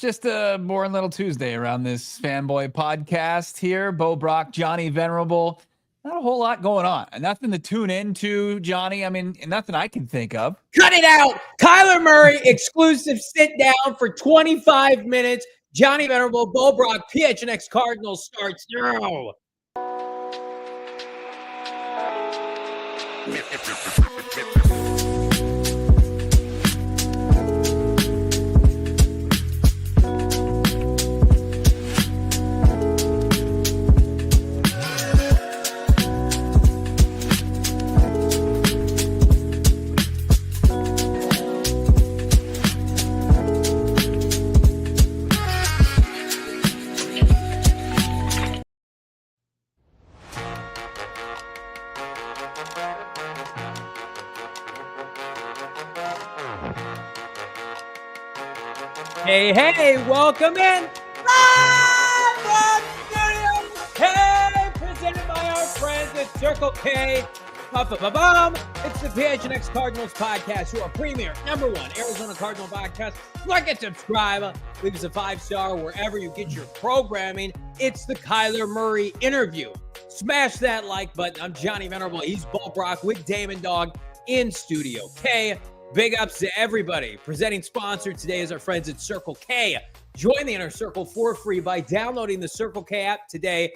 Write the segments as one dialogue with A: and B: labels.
A: just a boring little Tuesday around this fanboy podcast here. Bo Brock, Johnny Venerable. Not a whole lot going on. Nothing to tune into, Johnny. I mean, nothing I can think of.
B: Cut it out. Kyler Murray exclusive sit down for 25 minutes. Johnny Venerable, Bo Brock, PHNX Cardinals starts now. Hey, welcome in. Live from Studio K, presented by our friends at Circle K. It's the PHNX Cardinals podcast, your premier #1 Arizona Cardinal podcast. Like and subscribe. Leave us a 5-star wherever you get your programming. It's the Kyler Murray interview. Smash that like button. I'm Johnny Venerable. He's Bo Brock with Damon, Dawg in Studio K. Big ups to everybody. Presenting sponsor today is our friends at Circle K. Join the Inner Circle for free by downloading the Circle K app today.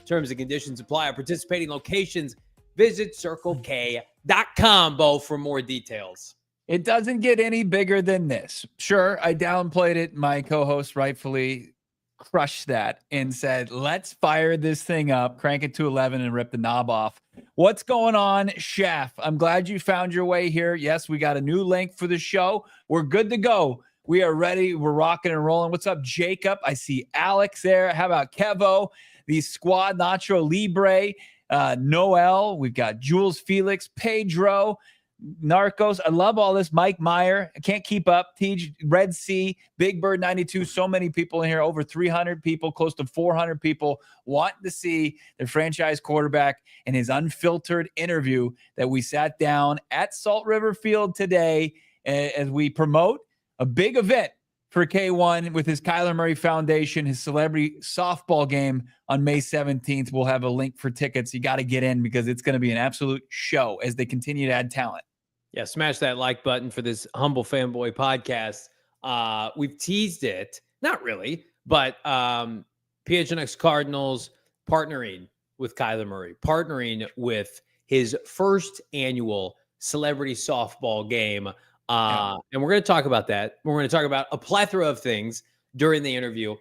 B: Terms and conditions apply at participating locations. Visit CircleK.com, Bo, for more details.
A: It doesn't get any bigger than this. Sure, I downplayed it. My co-host rightfully crushed that and said, let's fire this thing up, crank it to 11 and rip the knob off. What's going on, Chef? I'm glad you found your way here. Yes, we got a new link for the show. We're good to go. We are ready. We're rocking and rolling. What's up, Jacob? I see Alex there. How about Kevo? The squad, Nacho Libre, Noel. We've got Jules Felix, Pedro, Narcos. I love all this. Mike Meyer. I can't keep up. Tej, Red Sea, Big Bird 92. So many people in here. Over 300 people, close to 400 people wanting to see their franchise quarterback and his unfiltered interview that we sat down at Salt River Field today as we promote a big event for K1 with his Kyler Murray Foundation, his celebrity softball game on May 17th. We'll have a link for tickets. You got to get in because it's going to be an absolute show as they continue to add talent.
B: Yeah, smash that like button for this humble fanboy podcast. We've teased it, not really, but PHNX Cardinals partnering with Kyler Murray, partnering with his first annual celebrity softball game. And we're going to talk about that. We're going to talk about a plethora of things during the interview.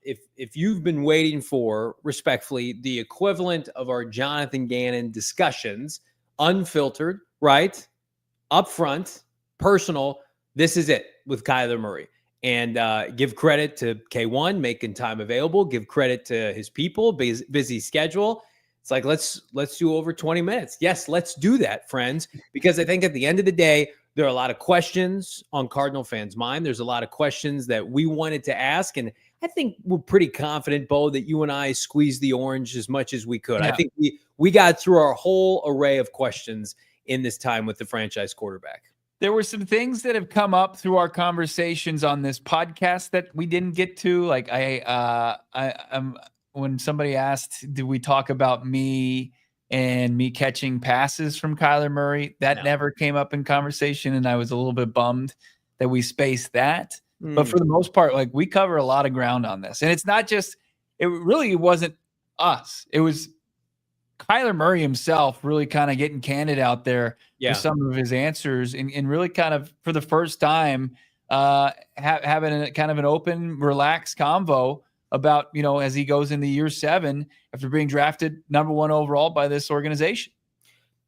B: If you've been waiting for, respectfully, the equivalent of our Jonathan Gannon discussions, unfiltered, right? Upfront, personal, this is it with Kyler Murray. And give credit to K1 making time available. Give credit to his people, busy schedule. It's like, let's do over 20 minutes. Yes, let's do that, friends, because I think at the end of the day, there are a lot of questions on Cardinal fans' mind. There's a lot of questions that we wanted to ask, and I think we're pretty confident, Bo, that you and I squeezed the orange as much as we could. Yeah. I think we got through our whole array of questions in this time with the franchise quarterback.
A: There were some things that have come up through our conversations on this podcast that we didn't get to. Like when somebody asked, did we talk about me catching passes from Kyler Murray? That never came up in conversation, and I was a little bit bummed that we spaced that. But for the most part, like, we cover a lot of ground on this. And it's not just, it really wasn't us. It was Kyler Murray himself really kind of getting candid out there with some of his answers and really kind of, for the first time, having a kind of an open, relaxed convo about, as he goes into year 7 after being drafted #1 overall by this organization.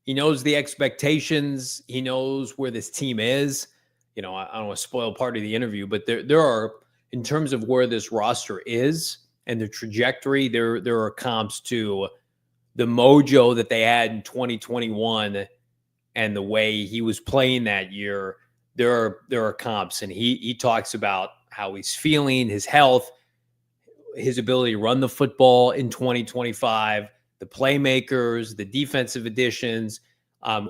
B: He knows the expectations. He knows where this team is. I don't want to spoil part of the interview, but there are, in terms of where this roster is and the trajectory, there are comps to the mojo that they had in 2021 and the way he was playing that year. There are comps, and he talks about how he's feeling, his health, his ability to run the football in 2025, the playmakers, the defensive additions.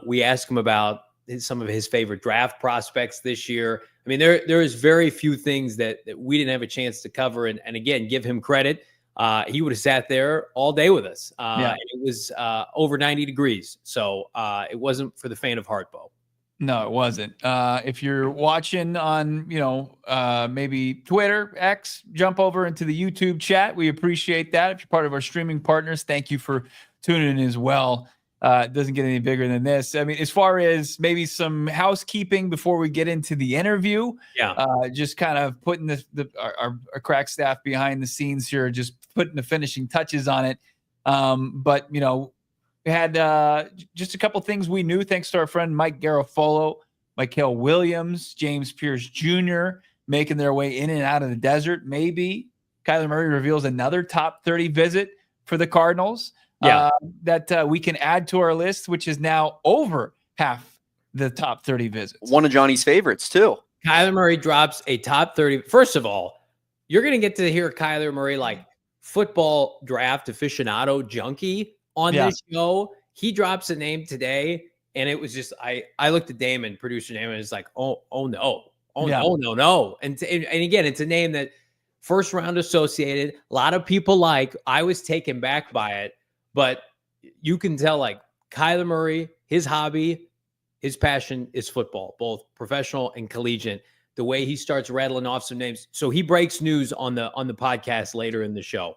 B: We asked him about some of his favorite draft prospects this year. I mean, there is very few things that we didn't have a chance to cover. And again, give him credit. He would have sat there all day with us. And it was over 90 degrees. So it wasn't for the faint of heart, Bo.
A: No, it wasn't. If you're watching on, maybe Twitter, X, jump over into the YouTube chat. We appreciate that. If you're part of our streaming partners, thank you for tuning in as well. It doesn't get any bigger than this. I mean, as far as maybe some housekeeping before we get into the interview, just kind of putting our crack staff behind the scenes here, just putting the finishing touches on it. But we had just a couple things we knew thanks to our friend Mike Garofolo, Mikael Williams, James Pierce Jr. making their way in and out of the desert. Maybe Kyler Murray reveals another top 30 visit for the Cardinals. That we can add to our list, which is now over half the top 30 visits.
C: One of Johnny's favorites, too.
B: Kyler Murray drops a top 30. First of all, you're going to get to hear Kyler Murray like football draft aficionado junkie on this show. He drops a name today, and it was just I looked at Damon, producer Damon, and it's like, no. And again, it's a name that first round associated. A lot of people like. I was taken back by it. But you can tell, like, Kyler Murray, his hobby, his passion is football, both professional and collegiate. The way he starts rattling off some names. So he breaks news on the podcast later in the show.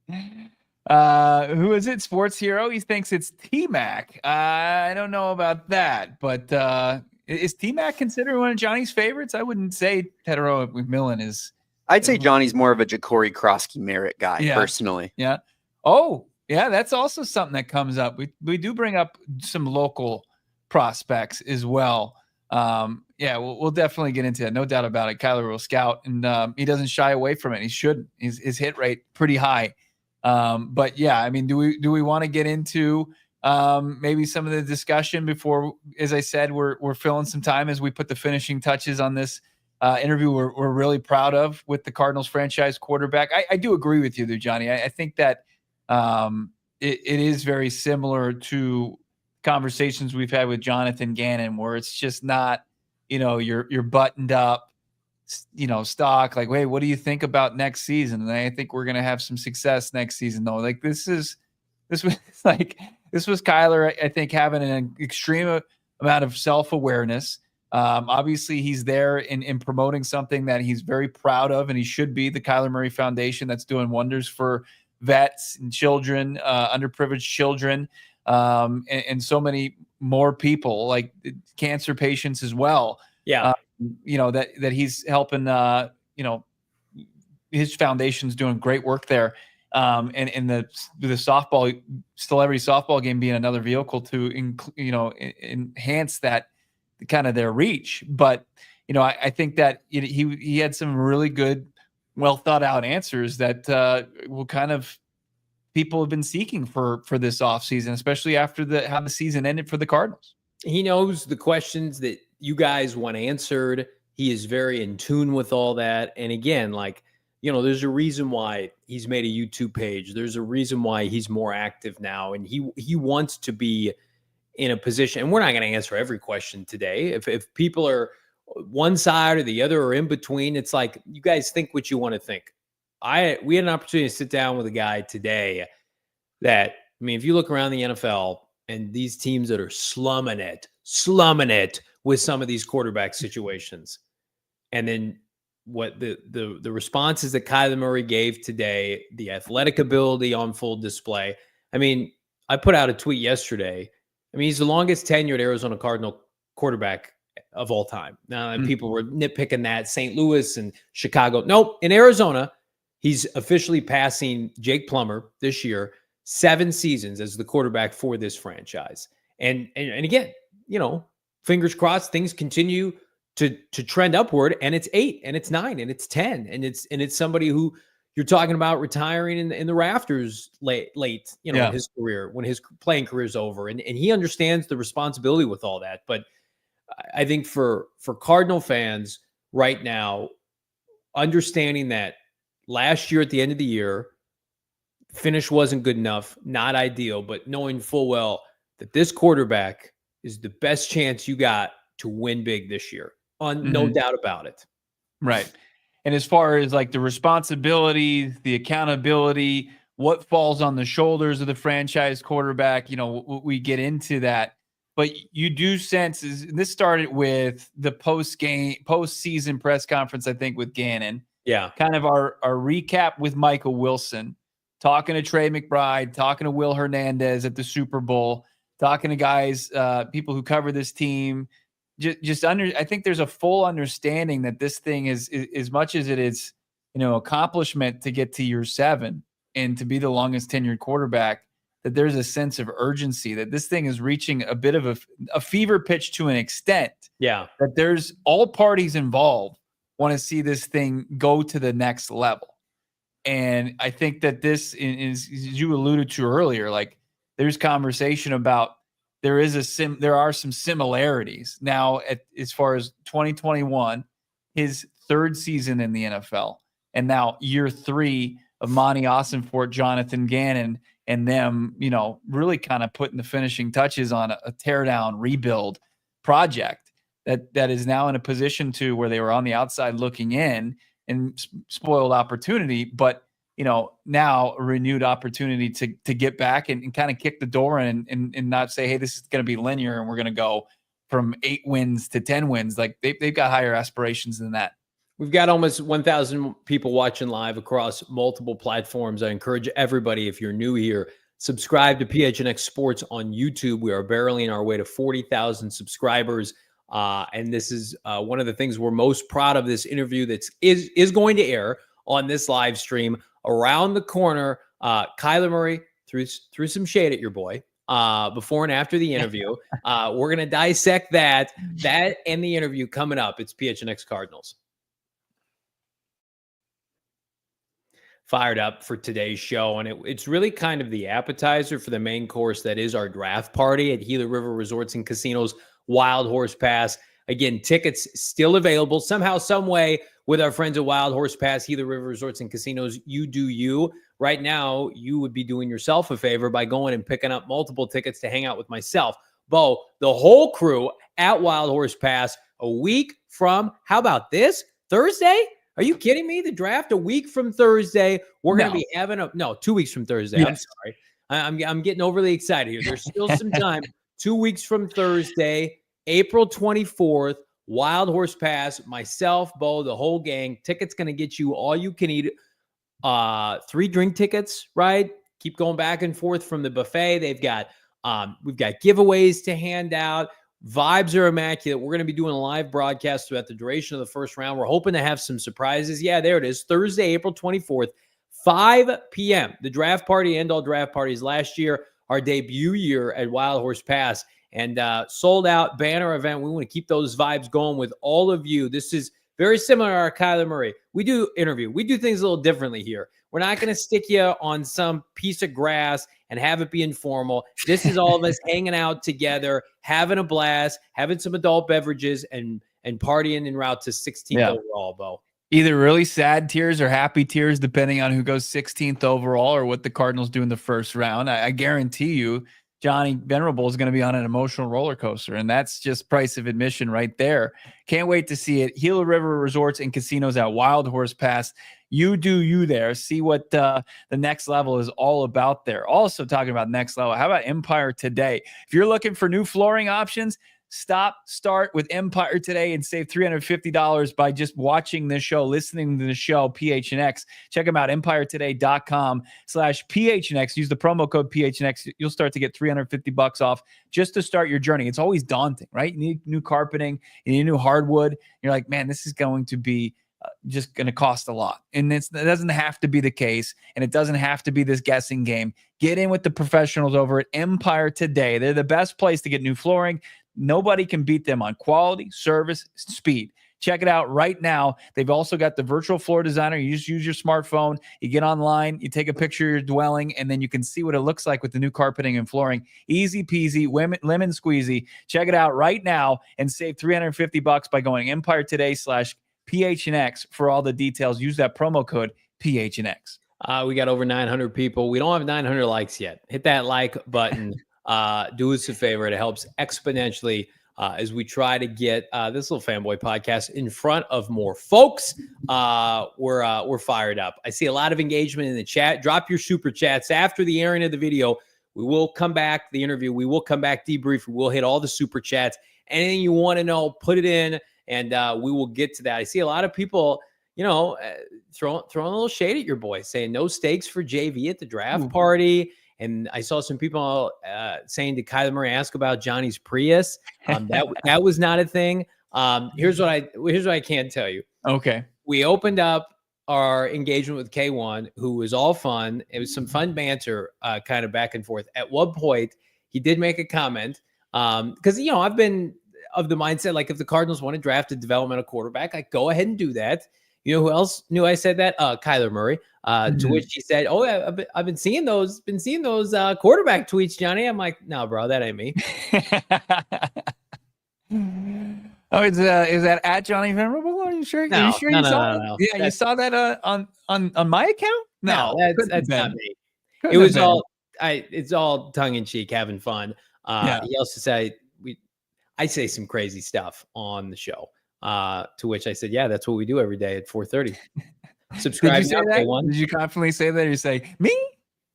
A: Who is it? Sports Hero? He thinks it's T-Mac. I don't know about that. But is T-Mac considered one of Johnny's favorites? I wouldn't say Tedero McMillan is.
C: I'd say Johnny's more of a Ja'Cory Krosky Merritt guy, personally.
A: Yeah. Oh, yeah, that's also something that comes up. We do bring up some local prospects as well. We'll definitely get into that. No doubt about it. Kyler will scout, and he doesn't shy away from it. He shouldn't. His hit rate pretty high. But yeah, I mean, do we want to get into maybe some of the discussion before? As I said, we're filling some time as we put the finishing touches on this interview. We're really proud of with the Cardinals franchise quarterback. I do agree with you, though, Johnny. I think that. It is very similar to conversations we've had with Jonathan Gannon, where it's just not, you're buttoned up, stock. Like, wait, what do you think about next season? And I think we're gonna have some success next season, though. Like this was Kyler. I think having an extreme amount of self-awareness. Obviously, he's there in promoting something that he's very proud of, and he should be, the Kyler Murray Foundation, that's doing wonders for vets and children, underprivileged children, and so many more people, like cancer patients as well. That he's helping. His foundation's doing great work there, and the celebrity softball game being another vehicle to enhance that kind of their reach. But I think that he had some really good, well thought out answers that will kind of people have been seeking for this offseason, especially after how the season ended for the Cardinals.
B: He knows the questions that you guys want answered. He is very in tune with all that. And again, there's a reason why he's made a YouTube page. There's a reason why he's more active now. And he wants to be in a position, and we're not going to answer every question today. If people are one side or the other or in between, it's like, you guys think what you want to think. We had an opportunity to sit down with a guy today that, if you look around the NFL and these teams that are slumming it with some of these quarterback situations, and then what the responses that Kyler Murray gave today, the athletic ability on full display. I put out a tweet yesterday. He's the longest tenured Arizona Cardinal quarterback of all time. Now, people were nitpicking that, St. Louis and Chicago. Nope. In Arizona, he's officially passing Jake Plummer this year, 7 seasons as the quarterback for this franchise. And again, fingers crossed, things continue to trend upward, and it's 8 and it's 9 and it's 10. And it's somebody who you're talking about retiring in the rafters late, his career, when his playing career is over. And he understands the responsibility with all that. But I think for Cardinal fans right now, understanding that last year at the end of the year, finish wasn't good enough, not ideal, but knowing full well that this quarterback is the best chance you got to win big this year. on no doubt about it.
A: Right. And as far as like the responsibility, the accountability, what falls on the shoulders of the franchise quarterback, we get into that. But you do sense this started with the postseason press conference, I think, with Gannon.
B: Yeah.
A: Kind of our recap with Michael Wilson, talking to Trey McBride, talking to Will Hernandez at the Super Bowl, talking to guys, people who cover this team. I think there's a full understanding that this thing is as much as it is, accomplishment to get to year 7 and to be the longest tenured quarterback, that there's a sense of urgency that this thing is reaching a bit of a fever pitch to an extent.
B: Yeah.
A: That there's all parties involved want to see this thing go to the next level. And I think that this is, as you alluded to earlier, like there's conversation about there are some similarities now as far as 2021, his third season in the NFL, and now year 3 of Monti, Ossenfort, Jonathan Gannon, and them, really kind of putting the finishing touches on a teardown rebuild project that is now in a position to where they were on the outside looking in and spoiled opportunity, but now a renewed opportunity to get back and kind of kick the door in and not say, hey, this is going to be linear and we're going to go from 8 wins to 10 wins. Like they've got higher aspirations than that.
B: We've got almost 1,000 people watching live across multiple platforms. I encourage everybody, if you're new here, subscribe to PHNX Sports on YouTube. We are barreling our way to 40,000 subscribers. And this is one of the things we're most proud of, this interview that is going to air on this live stream. Around the corner, Kyler Murray threw some shade at your boy before and after the interview. We're going to dissect that and the interview coming up. It's PHNX Cardinals. Fired up for today's show, and it's really kind of the appetizer for the main course that is our draft party at Gila River Resorts and Casinos Wild Horse Pass. Again, tickets still available somehow, some way with our friends at Wild Horse Pass, Gila River Resorts and Casinos. You do you. Right now, you would be doing yourself a favor by going and picking up multiple tickets to hang out with myself, Bo, the whole crew at Wild Horse Pass a week from, how about this, Thursday? Are you kidding me? The draft a week from Thursday. We're going to be having 2 weeks from Thursday. Yes. I'm sorry. I'm getting overly excited here. There's still some time. 2 weeks from Thursday, April 24th, Wild Horse Pass, myself, Bo, the whole gang. Tickets going to get you all you can eat. 3 drink tickets, right? Keep going back and forth from the buffet. We've got giveaways to hand out. Vibes are immaculate. We're going to be doing a live broadcast throughout the duration of the first round. We're hoping to have some surprises. Yeah, there it is. Thursday, April 24th, 5 p.m. The draft party and all draft parties last year, our debut year at Wild Horse Pass, and sold out banner event. We want to keep those vibes going with all of you. This is very similar to our Kyler Murray. We do interview. We do things a little differently here. We're not going to stick you on some piece of grass and have it be informal. This is all of us hanging out together, having a blast, having some adult beverages, and partying en route to 16th overall, Bo. Either
A: really sad tears or happy tears, depending on who goes 16th overall or what the Cardinals do in the first round. I guarantee you, Johnny Venerable is going to be on an emotional roller coaster, and that's just price of admission right there. Can't wait to see it. Gila River Resorts and Casinos at Wild Horse Pass. You do you there. See what the next level is all about there. Also talking about next level, how about Empire Today? If you're looking for new flooring options, start with Empire Today and save $350 by just watching this show, listening to the show, PHNX. Check them out, empiretoday.com/PHNX. Use the promo code PHNX. You'll start to get $350 off just to start your journey. It's always daunting, right? You need new carpeting, you need new hardwood. You're like, man, this is going to be just going to cost a lot. And it doesn't have to be the case, and it doesn't have to be this guessing game. Get in with the professionals over at Empire Today. They're the best place to get new flooring. Nobody can beat them on quality, service, speed. Check it out right now. They've also got the virtual floor designer. You just use your smartphone. You get online, you take a picture of your dwelling, and then you can see what it looks like with the new carpeting and flooring. Easy peasy, lemon squeezy. Check it out right now and save $350 by going empiretoday/PHNX for all the details. Use that promo code PHNX.
B: We got over 900 people. We don't have 900 likes yet. Hit that like button. Do us a favor. It helps exponentially as we try to get this little fanboy podcast in front of more folks. We're fired up. I see a lot of engagement in the chat. Drop your super chats after the airing of the video. We will come back, the interview. We will come back, debrief. We will hit all the super chats. Anything you want to know, put it in, and we will get to that. I see a lot of people, throwing a little shade at your boy, saying no stakes for JV at the draft party. And I saw some people saying, did Kyler Murray ask about Johnny's Prius? That was not a thing. Here's what I can tell you.
A: Okay.
B: We opened up our engagement with K1, who was all fun. It was some fun banter, kind of back and forth. At one point, he did make a comment because, I've been of the mindset, like if the Cardinals want to draft a developmental quarterback, like go ahead and do that. You know who else knew I said that? Kyler Murray. To which he said, "Oh, yeah, I've been seeing those quarterback tweets, Johnny." I'm like, "No, bro, that ain't me."
A: Oh, is that at Johnny Venerable? Are you sure?
B: No,
A: Are you sure you saw it?
B: no.
A: Yeah, you saw that on my account?
B: No, that's not me.
A: Couldn't
B: It was
A: have
B: all it's all tongue in cheek, having fun.
A: Yeah.
B: He also said I say some crazy stuff on the show. To which I said, "Yeah, that's what we do every day at 4:30." Subscribe.
A: Did you say that? Did you confidently say that? Or you say me?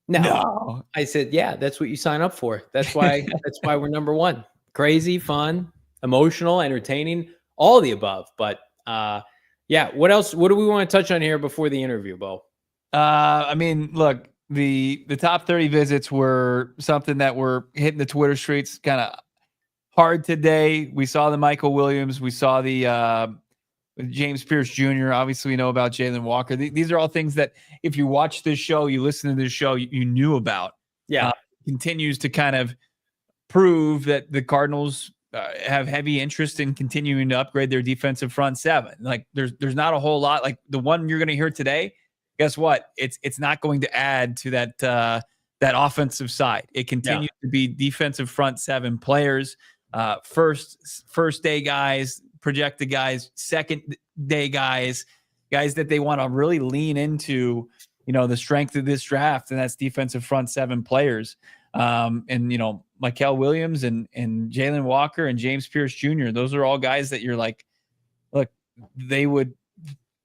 B: No. I said, "Yeah, that's what you sign up for. That's why we're number one. Crazy, fun, emotional, entertaining, all the above." But yeah, what else? What do we want to touch on here before the interview, Bo?
A: I mean, look, the top 30 visits were something that were hitting the Twitter streets kind of hard today. We saw the Michael Williams. We saw the James Pierce Jr. Obviously, we know about Jalen Walker. These are all things that if you watch this show, you listen to this show, you knew about.
B: Yeah.
A: Continues to kind of prove that the Cardinals have heavy interest in continuing to upgrade their defensive front seven. Like there's not a whole lot. Like the one you're going to hear today, guess what? It's not going to add to that offensive side. It continues to be defensive front seven players. First day guys, projected guys, second day guys that they want to really lean into, the strength of this draft, and that's defensive front seven players. And Michael Williams and Jalen Walker and James Pierce Jr. Those are all guys that you're like, look, they would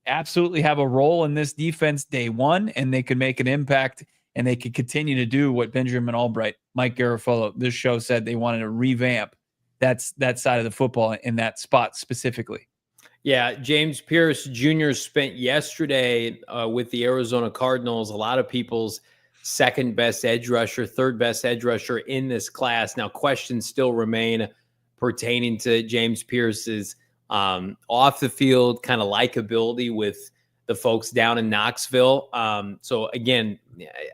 A: absolutely have a role in this defense day one, and they could make an impact, and they could continue to do what Benjamin Albright, Mike Garafolo, this show said they wanted to revamp that side of the football in that spot specifically.
B: Yeah, James Pierce Jr. spent yesterday with the Arizona Cardinals, a lot of people's second best edge rusher, third best edge rusher in this class. Now, questions still remain pertaining to James Pierce's off the field kind of likability with the folks down in Knoxville. So again,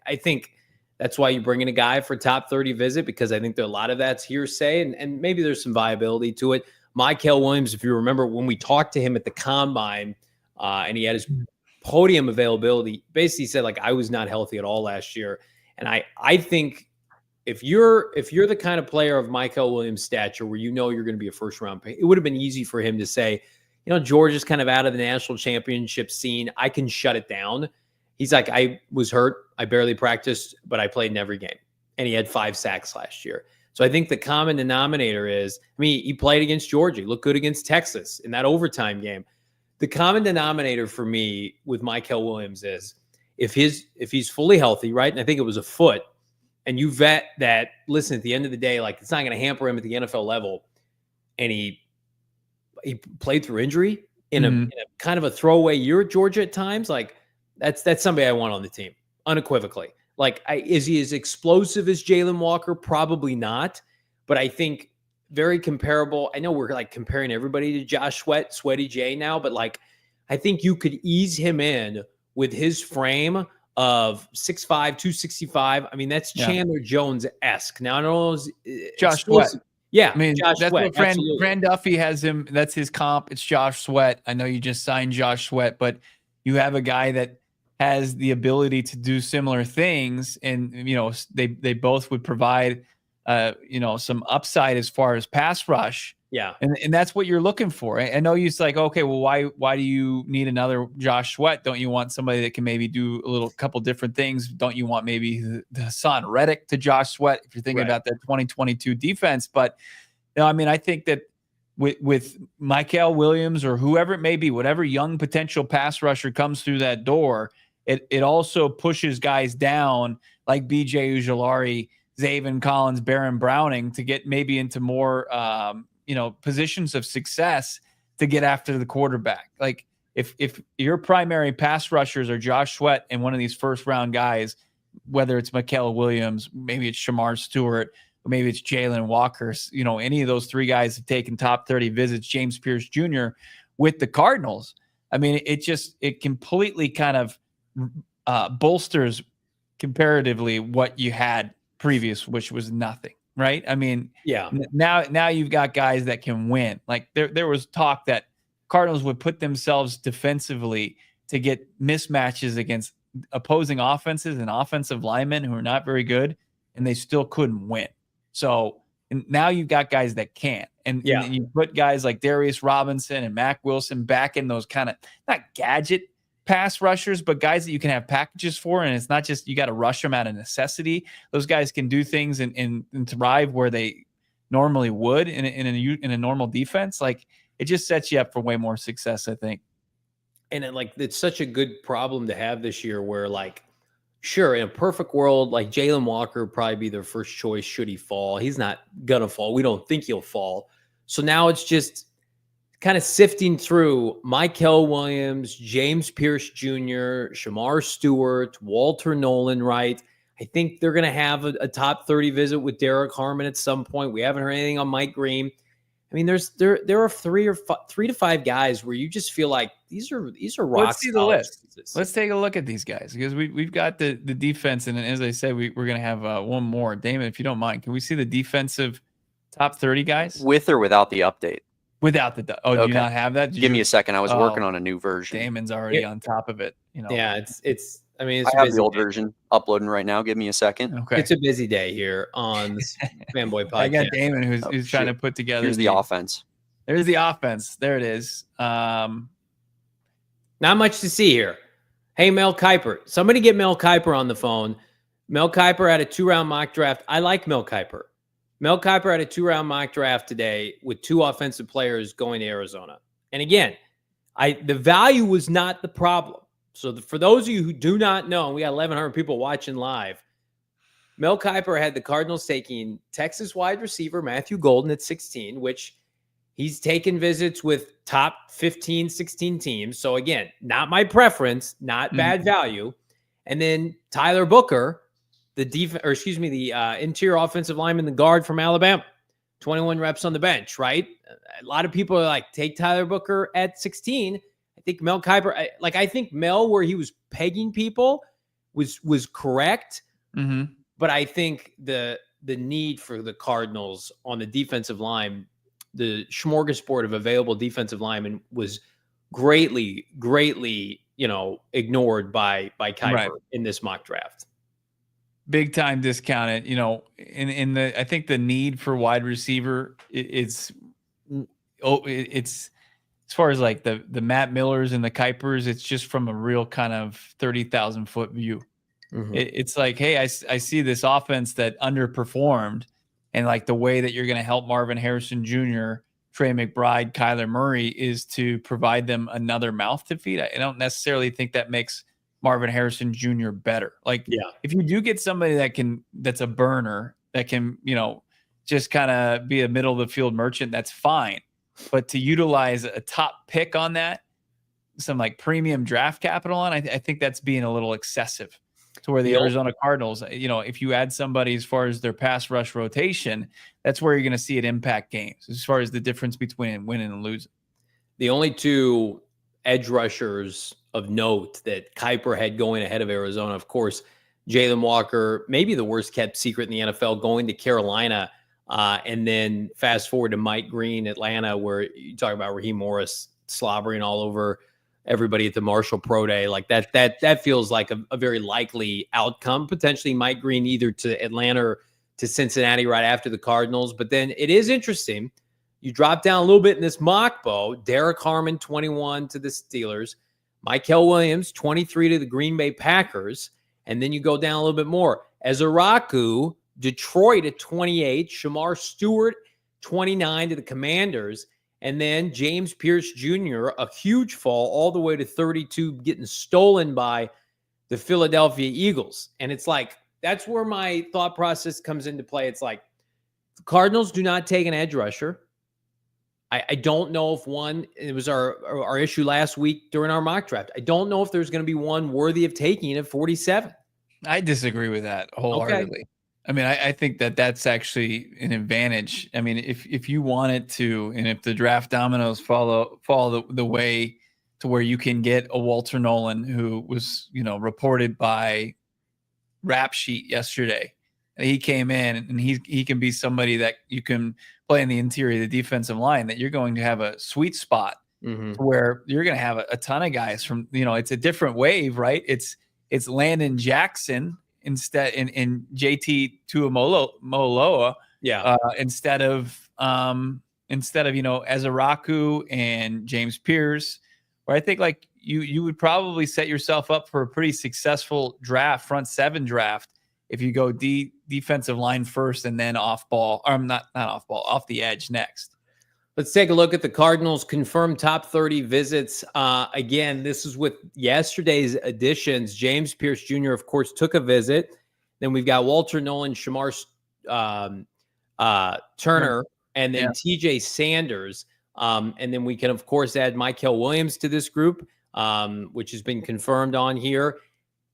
B: I think that's why you bring in a guy for top 30 visit, because I think that a lot of that's hearsay and maybe there's some viability to it. Michael Williams, if you remember when we talked to him at the combine and he had his podium availability, basically said like, I was not healthy at all last year. And I think if you're the kind of player of Michael Williams' stature where you're going to be a first round pick, it would have been easy for him to say, Georgia's kind of out of the national championship scene. I can shut it down. He's like, I was hurt. I barely practiced, but I played in every game. And he had 5 sacks last year. So I think the common denominator is, he played against Georgia, looked good against Texas in that overtime game. The common denominator for me with Michael Williams is if he's fully healthy, right? And I think it was a foot, and you vet that, listen, at the end of the day, like it's not going to hamper him at the NFL level. And he played through injury in a kind of a throwaway year at Georgia at times. Like that's somebody I want on the team unequivocally. Like, is he as explosive as Jalen Walker? Probably not, but I think very comparable. I know we're like comparing everybody to Josh Sweaty J now, but like, I think you could ease him in with his frame of 6'5", 265. That's Chandler Jones-esque. Now, I don't know.
A: Josh Sweat.
B: Yeah.
A: Josh that's
B: Sweat,
A: what Fran Duffy has him. That's his comp. It's Josh Sweat. I know you just signed Josh Sweat, but you have a guy that has the ability to do similar things. And, they both would provide, some upside as far as pass rush.
B: Yeah.
A: And that's what you're looking for. I know you're like, okay, well, why do you need another Josh Sweat? Don't you want somebody that can maybe do a couple different things? Don't you want maybe the Hassan Reddick to Josh Sweat if you're thinking about that 2022 defense? But I think that with Mykel Williams or whoever it may be, whatever young potential pass rusher comes through that door, it also pushes guys down like BJ Ujulari, Zaven Collins, Baron Browning to get maybe into more positions of success to get after the quarterback. Like if your primary pass rushers are Josh Sweat and one of these first round guys, whether it's Mykel Williams, maybe it's Shemar Stewart, or maybe it's Jalen Walker, any of those three guys have taken top 30 visits, James Pierce Jr. with the Cardinals. I mean, it completely kind of bolsters comparatively what you had previous, which was nothing, right? I mean,
B: yeah.
A: Now you've got guys that can win. Like there was talk that Cardinals would put themselves defensively to get mismatches against opposing offenses and offensive linemen who are not very good, and they still couldn't win. So now you've got guys that can, and you put guys like Darius Robinson and Mac Wilson back in those kind of not gadget pass rushers, but guys that you can have packages for, and it's not just you got to rush them out of necessity. Those guys can do things and thrive where they normally would in a normal defense. Like it just sets you up for way more success, I think.
B: And it's such a good problem to have this year where sure, in a perfect world, Jalen Walker would probably be their first choice should he fall. He's not going to fall. We don't think he'll fall. So now it's just kind of sifting through Mykel Williams, James Pierce Jr., Shemar Stewart, Walter Nolen, right? I think they're going to have a top 30 visit with Derek Harmon at some point. We haven't heard anything on Mike Green. I mean, there are 3 to 5 guys where you just feel like these are rock.
A: Let's see the list. Let's take a look at these guys because we've got the defense, and as I said, we're going to have one more. Damon, if you don't mind, can we see the defensive top 30 guys
C: with or without the update?
A: Without the do you not have that?
C: Give me a second. I was working on a new version.
A: Damon's already on top of it.
B: Yeah, it's. I mean,
C: I have the old version uploading right now. Give me a second.
B: Okay, it's a busy day here on this Fanboy podcast.
A: I got Damon who's trying to put together.
C: Here's the offense.
A: There's the offense. There it is.
B: Not much to see here. Hey, Mel Kiper. Somebody get Mel Kiper on the phone. Mel Kiper had a 2-round mock draft. I like Mel Kiper. Mel Kiper had a 2-round mock draft today with 2 offensive players going to Arizona. And again, the value was not the problem. So for those of you who do not know, and we got 1,100 people watching live, Mel Kiper had the Cardinals taking Texas wide receiver Matthew Golden at 16, which he's taken visits with top 15, 16 teams. So again, not my preference, not bad value. And then Tyler Booker, the interior offensive lineman, the guard from Alabama, 21 reps on the bench, right? A lot of people are like, take Tyler Booker at 16. I think Mel Kiper, I think Mel, where he was pegging people was correct.
A: Mm-hmm.
B: But I think the need for the Cardinals on the defensive line, the smorgasbord of available defensive linemen was greatly, ignored by Kiper in this mock draft.
A: Big time discounted, in the, I think the need for wide receiver, it's as far as the Matt Millers and the Kipers, it's just from a real kind of 30,000 foot view. Mm-hmm. It's like, hey, I see this offense that underperformed, and the way that you're going to help Marvin Harrison Jr., Trey McBride, Kyler Murray is to provide them another mouth to feed. I don't necessarily think that makes Marvin Harrison Jr. better. If you do get somebody that's a burner that can, just kind of be a middle of the field merchant, that's fine. But to utilize a top pick on that, some premium draft capital on, I think that's being a little excessive. To where the Arizona Cardinals, if you add somebody as far as their pass rush rotation, that's where you're going to see it impact games as far as the difference between winning and losing.
B: The only 2 edge rushers of note that Kiper had going ahead of Arizona, of course, Jalen Walker, maybe the worst kept secret in the NFL, going to Carolina. And then fast forward to Mike Green, Atlanta, where you talk about Raheem Morris slobbering all over everybody at the Marshall Pro Day. That feels like a very likely outcome. Potentially Mike Green either to Atlanta or to Cincinnati right after the Cardinals. But then it is interesting. You drop down a little bit in this mock, Bo. Derek Harmon, 21 to the Steelers. Mykel Williams, 23 to the Green Bay Packers. And then you go down a little bit more. Ezeraku, Detroit at 28, Shemar Stewart, 29 to the Commanders. And then James Pierce Jr., a huge fall all the way to 32, getting stolen by the Philadelphia Eagles. And it's like, that's where my thought process comes into play. It's like, the Cardinals do not take an edge rusher. I don't know if one, it was our issue last week during our mock draft. I don't know if there's going to be one worthy of taking at 47.
A: I disagree with that wholeheartedly. Okay. I mean, I think that's actually an advantage. I mean, if you want it to, and if the draft dominoes fall the way to where you can get a Walter Nolen, who was, reported by Rap Sheet yesterday, and he came in and he can be somebody that you can play in the interior of the defensive line, that you're going to have a sweet spot where you're going to have a ton of guys from, it's a different wave, right? It's Landon Jackson instead in JT Tuimoloau, instead of Ezeraku and James Pierce, where I think like you would probably set yourself up for a pretty successful draft, front seven draft, if you go defensive line first and then off the edge next.
B: Let's take a look at the Cardinals' confirmed top 30 visits. Again, this is with yesterday's additions. James Pierce Jr., of course, took a visit. Then we've got Walter Nolen, Shemar Turner, and then TJ Sanders. And then we can, of course, add Mykel Williams to this group, which has been confirmed on here.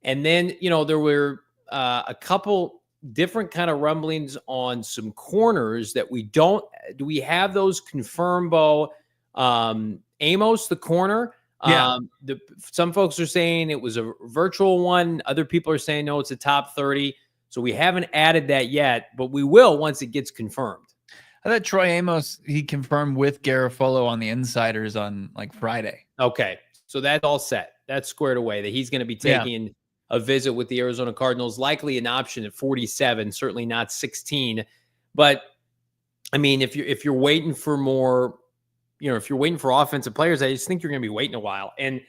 B: And then, there were a couple different kind of rumblings on some corners that do we have those confirmed, Bo? Amos, the corner. Some folks are saying it was a virtual one. Other people are saying, no, it's a top 30. So we haven't added that yet, but we will once it gets confirmed.
A: I thought Troy Amos, he confirmed with Garofalo on the Insiders on like Friday.
B: Okay. So that's all set. That's squared away, that he's going to be taking a visit with the Arizona Cardinals, likely an option at 47, certainly not 16. But I mean, if you're waiting for more, if you're waiting for offensive players, I just think you're going to be waiting a while. And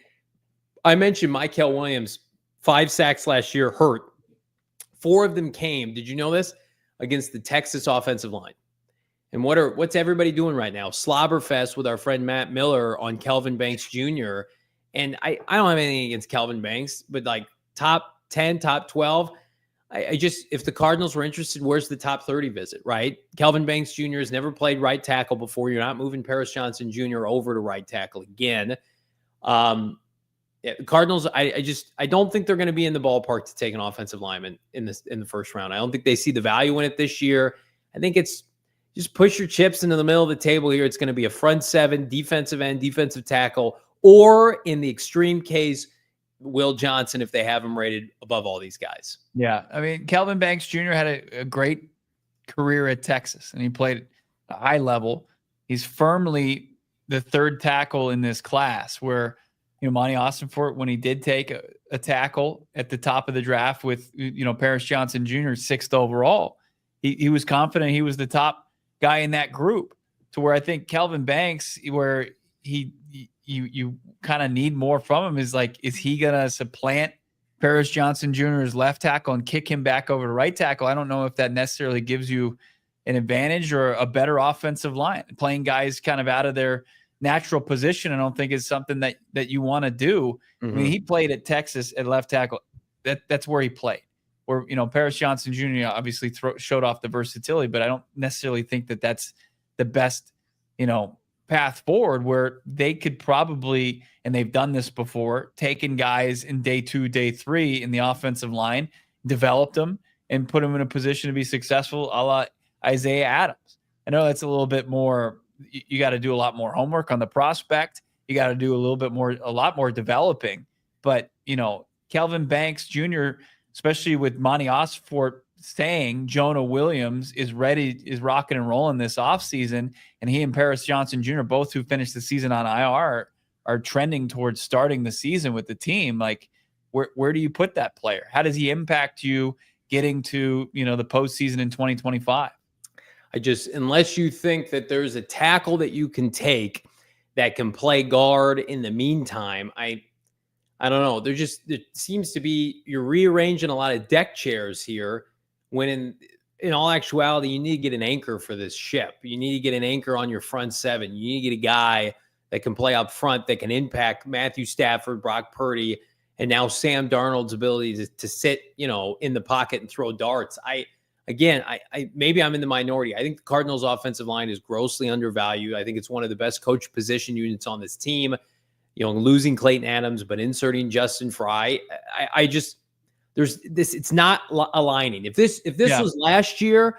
B: I mentioned Mykel Williams, 5 sacks last year, hurt. 4 of them came, did you know this, against the Texas offensive line. And what's everybody doing right now? Slobberfest with our friend Matt Miller on Kelvin Banks Jr. And I don't have anything against Kelvin Banks, but like top 10, top 12, I just, if the Cardinals were interested, where's the top 30 visit, right? Kelvin Banks Jr. has never played right tackle before. You're not moving Paris Johnson Jr. over to right tackle again. Cardinals, I don't think they're going to be in the ballpark to take an offensive lineman in the first round. I don't think they see the value in it this year. I think it's just push your chips into the middle of the table here. It's going to be a front 7, defensive end, defensive tackle, or in the extreme case, Will Johnson, if they have him rated above all these guys.
A: Yeah. I mean, Kelvin Banks Jr. had a great career at Texas, and he played at a high level. He's firmly the third tackle in this class, where, Monti Ossenfort, when he did take a tackle at the top of the draft with, Paris Johnson Jr. 6th overall, he was confident he was the top guy in that group, to where I think Kelvin Banks, where you kind of need more from him, is like, is he going to supplant Paris Johnson Jr.'s left tackle and kick him back over to right tackle? I don't know if that necessarily gives you an advantage or a better offensive line. Playing guys kind of out of their natural position, I don't think is something that you want to do. I mean, he played at Texas at left tackle. That's where he played. Where, Paris Johnson Jr. obviously showed off the versatility, but I don't necessarily think that that's the best, path forward, where they could probably, and they've done this before, taken guys in day 2, day 3 in the offensive line, developed them, and put them in a position to be successful, a la Isaiah Adams. I know that's a little bit more, you got to do a lot more homework on the prospect. You got to do a lot more developing. But, Kelvin Banks Jr., especially with Monti Ossenfort saying Jonah Williams is rocking and rolling this offseason, and he and Paris Johnson Jr., both who finished the season on IR, are trending towards starting the season with the team. Like, where do you put that player? How does he impact you getting to, the postseason in 2025?
B: Unless you think that there's a tackle that you can take that can play guard in the meantime, I don't know. There seems to be, you're rearranging a lot of deck chairs here, when in all actuality, you need to get an anchor for this ship. You need to get an anchor on your front seven. You need to get a guy that can play up front, that can impact Matthew Stafford, Brock Purdy, and now Sam Darnold's ability to sit, in the pocket and throw darts. Maybe I'm in the minority. I think the Cardinals' offensive line is grossly undervalued. I think it's one of the best coach position units on this team. Losing Clayton Adams, but inserting Justin Fry. It's not aligning. If this was last year,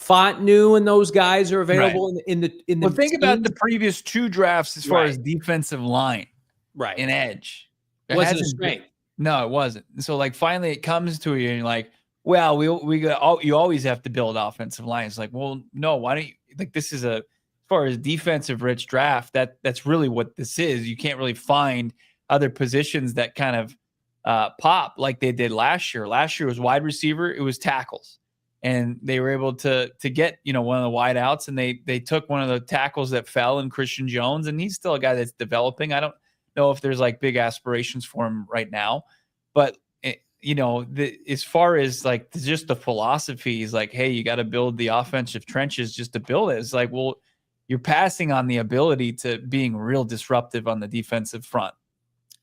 B: Fontenot and those guys are available in the
A: Well, think about the previous 2 drafts as far as defensive line,
B: right,
A: and edge.
B: It wasn't a strength.
A: No, it wasn't. So finally it comes to you and you're like, well, you always have to build offensive lines. Like, well, no, why don't you, this is as far as defensive rich draft, that's really what this is. You can't really find other positions that kind of pop like they did last year. Last year was wide receiver, it was tackles. And they were able to get, one of the wide outs, and they took one of the tackles that fell in Christian Jones, and he's still a guy that's developing. I don't know if there's big aspirations for him right now, but as far as just the philosophy is hey, you got to build the offensive trenches just to build it. It's well, you're passing on the ability to being real disruptive on the defensive front.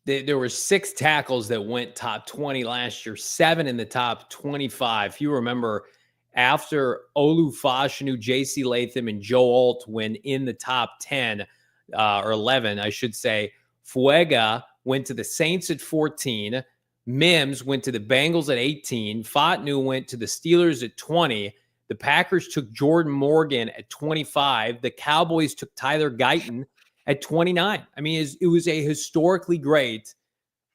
B: There were 6 tackles that went top 20 last year, 7 in the top 25. If you remember, after Olu Fashanu, J.C. Latham, and Joe Alt went in the top 10 or 11, I should say, Fuega went to the Saints at 14. Mims went to the Bengals at 18. Fontenot went to the Steelers at 20. The Packers took Jordan Morgan at 25. The Cowboys took Tyler Guyton at 29. I mean, it was a historically great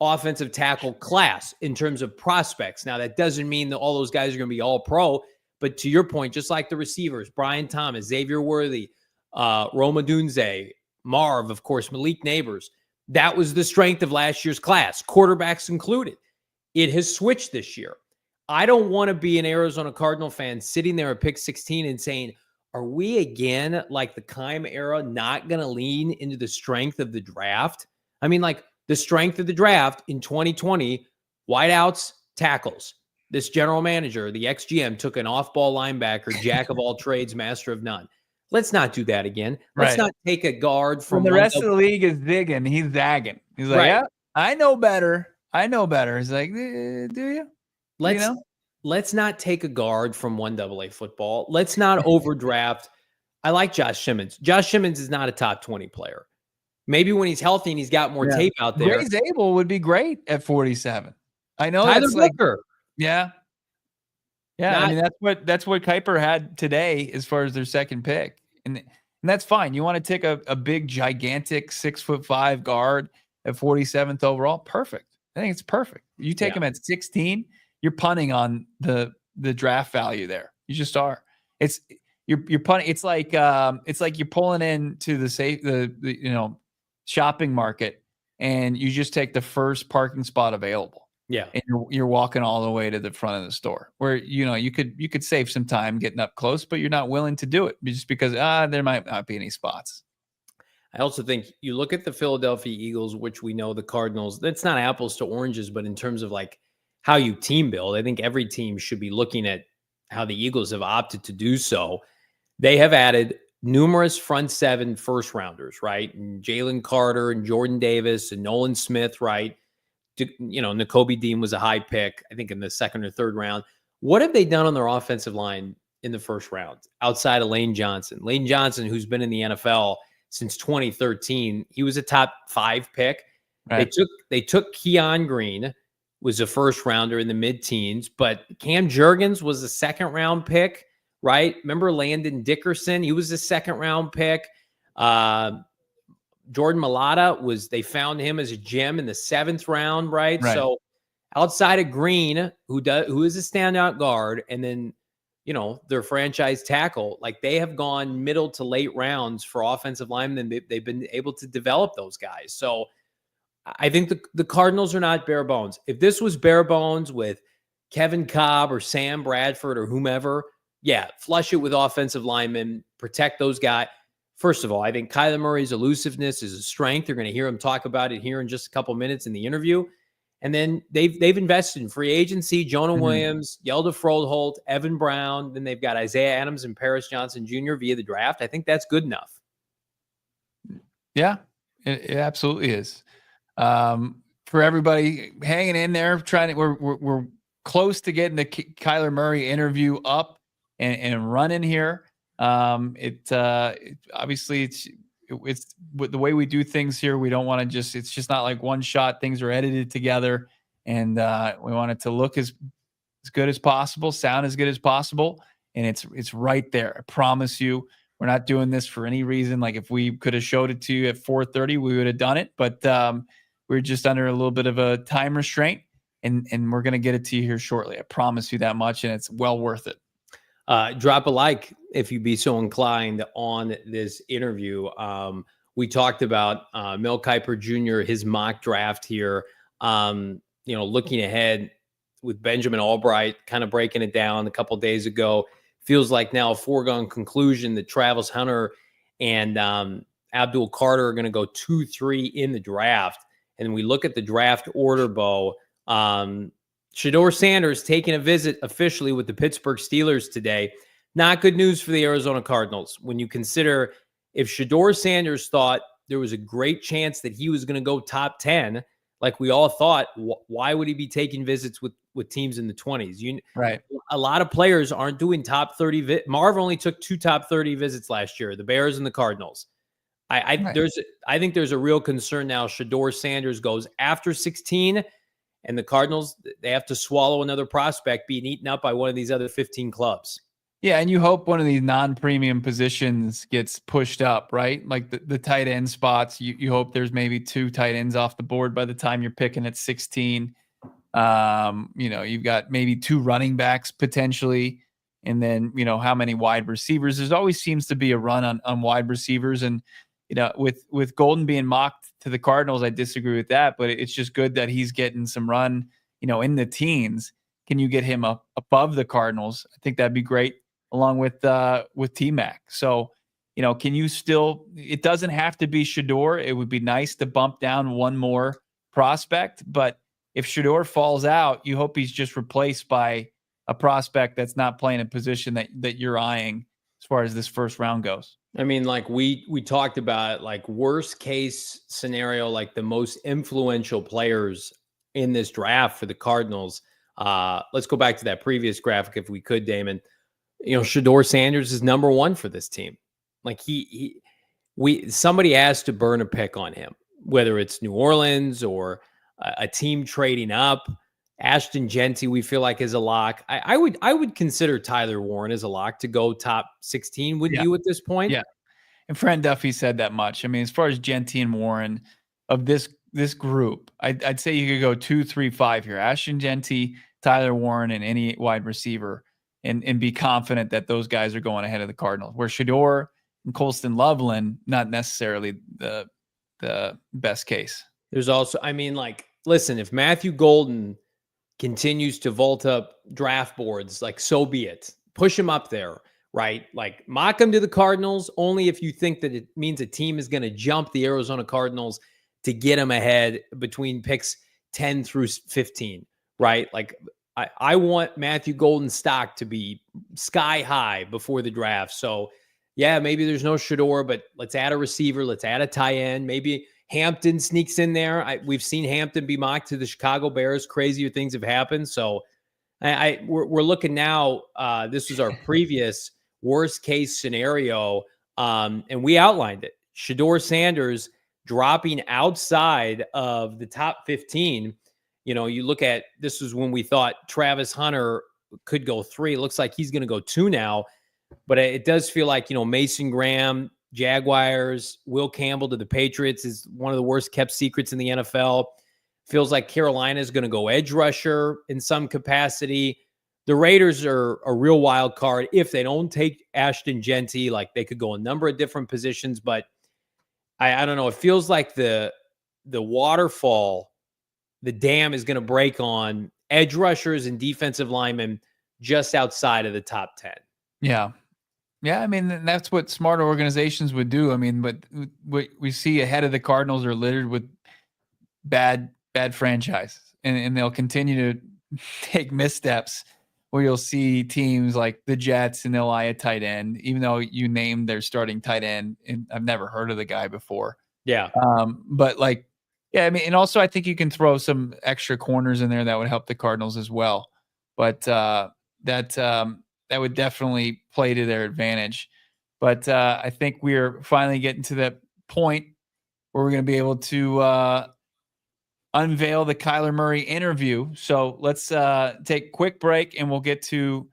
B: offensive tackle class in terms of prospects. Now, that doesn't mean that all those guys are going to be all pro, but to your point, just like the receivers, Brian Thomas, Xavier Worthy, Roma Dunze, Marv, of course, Malik Neighbors, that was the strength of last year's class, quarterbacks included. It has switched this year. I don't want to be an Arizona Cardinal fan sitting there at pick 16 and saying, are we again, like the Keim era, not going to lean into the strength of the draft? I mean, the strength of the draft in 2020, wideouts, tackles. This general manager, the ex-GM, took an off-ball linebacker, jack of all trades, master of none. Let's not do that again. Let's not take a guard from
A: the rest of the league is zigging. He's zagging. He's like, yeah, I know better. He's like, do you?
B: Let's not take a guard from 1AA football. Let's not overdraft. I like Josh Simmons. Josh Simmons is not a top 20 player. Maybe when he's healthy and he's got more tape out there.
A: Ray Zabel would be great at 47. I know
B: Tyler Booker.
A: Yeah. I mean, that's what Kuiper had today as far as their second pick. And that's fine. You want to take a big, gigantic 6'5" guard at 47th overall? Perfect. I think it's perfect. You take him at 16, you're punting on the draft value there. You just are. You're punting. It's like you're pulling into the shopping market and you just take the first parking spot available.
B: Yeah.
A: And you're walking all the way to the front of the store where, you could save some time getting up close, but you're not willing to do it just because there might not be any spots.
B: I also think you look at the Philadelphia Eagles, which we know the Cardinals, that's not apples to oranges, but in terms of how you team build, I think every team should be looking at how the Eagles have opted to do so. They have added numerous front 7 first rounders, right? And Jalen Carter and Jordan Davis and Nolan Smith, right? Nakobe Dean was a high pick, I think in the 2nd or 3rd round. What have they done on their offensive line in the first round outside of Lane Johnson? Lane Johnson, who's been in the NFL since 2013, he was a top 5 pick. Right. They took Keon Green, was a first rounder in the mid-teens, but Cam Jurgens was a 2nd round pick, right? Remember Landon Dickerson? He was a 2nd round pick. Jordan Mailata they found him as a gem in the 7th round, right? So outside of Green, who is a standout guard, and then, their franchise tackle, they have gone middle to late rounds for offensive linemen. They've been able to develop those guys. So I think the Cardinals are not bare bones. If this was bare bones with Kevin Cobb or Sam Bradford or whomever, flush it with offensive linemen, protect those guys. First of all, I think Kyler Murray's elusiveness is a strength. You're going to hear him talk about it here in just a couple minutes in the interview. And then they've invested in free agency, Jonah
A: Mhm.
B: Williams, Yelda Froholt, Evan Brown. Then they've got Isaiah Adams and Paris Johnson Jr. via the draft. I think that's good enough.
A: Yeah, it absolutely is. For everybody hanging in there, we're close to getting the Kyler Murray interview up and running here. Obviously it's with the way we do things here. We don't want to it's just not like one shot. Things are edited together, and we want it to look as good as possible, sound as good as possible, and it's right there. I promise you. We're not doing this for any reason. Like if we could have showed it to you at 4:30, we would have done it. But we're just under a little bit of a time restraint, and we're going to get it to you here shortly. I promise you that much, and it's well worth it.
B: Drop a like if you'd be so inclined on this interview. We talked about Mel Kiper Jr., his mock draft here, looking ahead with Benjamin Albright, kind of breaking it down a couple days ago. Feels like now a foregone conclusion that Travis Hunter and Abdul Carter are going to go 2-3 in the draft. And we look at the draft order, Bo. Shedeur Sanders taking a visit officially with the Pittsburgh Steelers today. Not good news for the Arizona Cardinals. When you consider if Shedeur Sanders thought there was a great chance that he was going to go top 10, like we all thought, why would he be taking visits with teams in the 20s?
A: Right.
B: A lot of players aren't doing top 30. Marv only took 2 top 30 visits last year, the Bears and the Cardinals. I think there's a real concern now. Shedeur Sanders goes after 16, and the Cardinals, they have to swallow another prospect being eaten up by one of these other 15 clubs.
A: Yeah, and you hope one of these non-premium positions gets pushed up, right? Like the tight end spots, you hope there's maybe 2 tight ends off the board by the time you're picking at 16. You've got maybe 2 running backs potentially, and then how many wide receivers. There's always seems to be a run on wide receivers, and with Golden being mocked to the Cardinals, I disagree with that, but it's just good that he's getting some run, in the teens. Can you get him up above the Cardinals? I think that'd be great, along with T-Mac. So, can you still? It doesn't have to be Shedeur. It would be nice to bump down one more prospect, but if Shedeur falls out, you hope he's just replaced by a prospect that's not playing a position that you're eyeing as far as this first round goes.
B: I mean, like we talked about, like worst case scenario, like the most influential players in this draft for the Cardinals. Let's go back to that previous graphic if we could, Damon. Shedeur Sanders is number 1 for this team. Like somebody has to burn a pick on him, whether it's New Orleans or a team trading up. Ashton Genty, we feel like, is a lock. I would consider Tyler Warren as a lock to go top 16. Wouldn't you at this point?
A: Yeah. And Fran Duffy said that much. I mean, as far as Genty and Warren of this group, I'd say you could go 2, 3, 5 here. Ashton Genty, Tyler Warren, and any wide receiver, and be confident that those guys are going ahead of the Cardinals. Where Shedeur and Colston Loveland, not necessarily the best case.
B: There's also, listen, if Matthew Golden continues to vault up draft boards, like, so be it. Push him up there, right? Like, mock him to the Cardinals only if you think that it means a team is going to jump the Arizona Cardinals to get him ahead between picks 10 through 15, right? Like, I want Matthew Golden's stock to be sky high before the draft. So, yeah, maybe there's no Shedeur, but let's add a receiver. Let's add a tight end. Maybe Hampton sneaks in there. We've seen Hampton be mocked to the Chicago Bears. Crazier things have happened. So we're looking now. This was our previous worst case scenario, and we outlined it. Shedeur Sanders dropping outside of the top 15. You look at, this was when we thought Travis Hunter could go 3. It looks like he's going to go 2 now, but it does feel like, Mason Graham, Jaguars, Will Campbell to the Patriots is one of the worst kept secrets in the NFL. Feels like Carolina is going to go edge rusher in some capacity. The Raiders are a real wild card. If they don't take Ashton Genty, like, they could go a number of different positions, but I don't know. It feels like the waterfall, the dam is going to break on edge rushers and defensive linemen just outside of the top 10.
A: Yeah. Yeah, I mean, that's what smarter organizations would do. I mean, but what we see ahead of the Cardinals are littered with bad franchises. and they'll continue to take missteps where you'll see teams like the Jets and they'll eye a tight end, even though you named their starting tight end, and I've never heard of the guy before.
B: Yeah.
A: But like, yeah, I mean, and also I think you can throw some extra corners in there that would help the Cardinals as well. But that would definitely play to their advantage. But I think we're finally getting to that point where we're going to be able to unveil the Kyler Murray interview. So let's take a quick break and we'll get to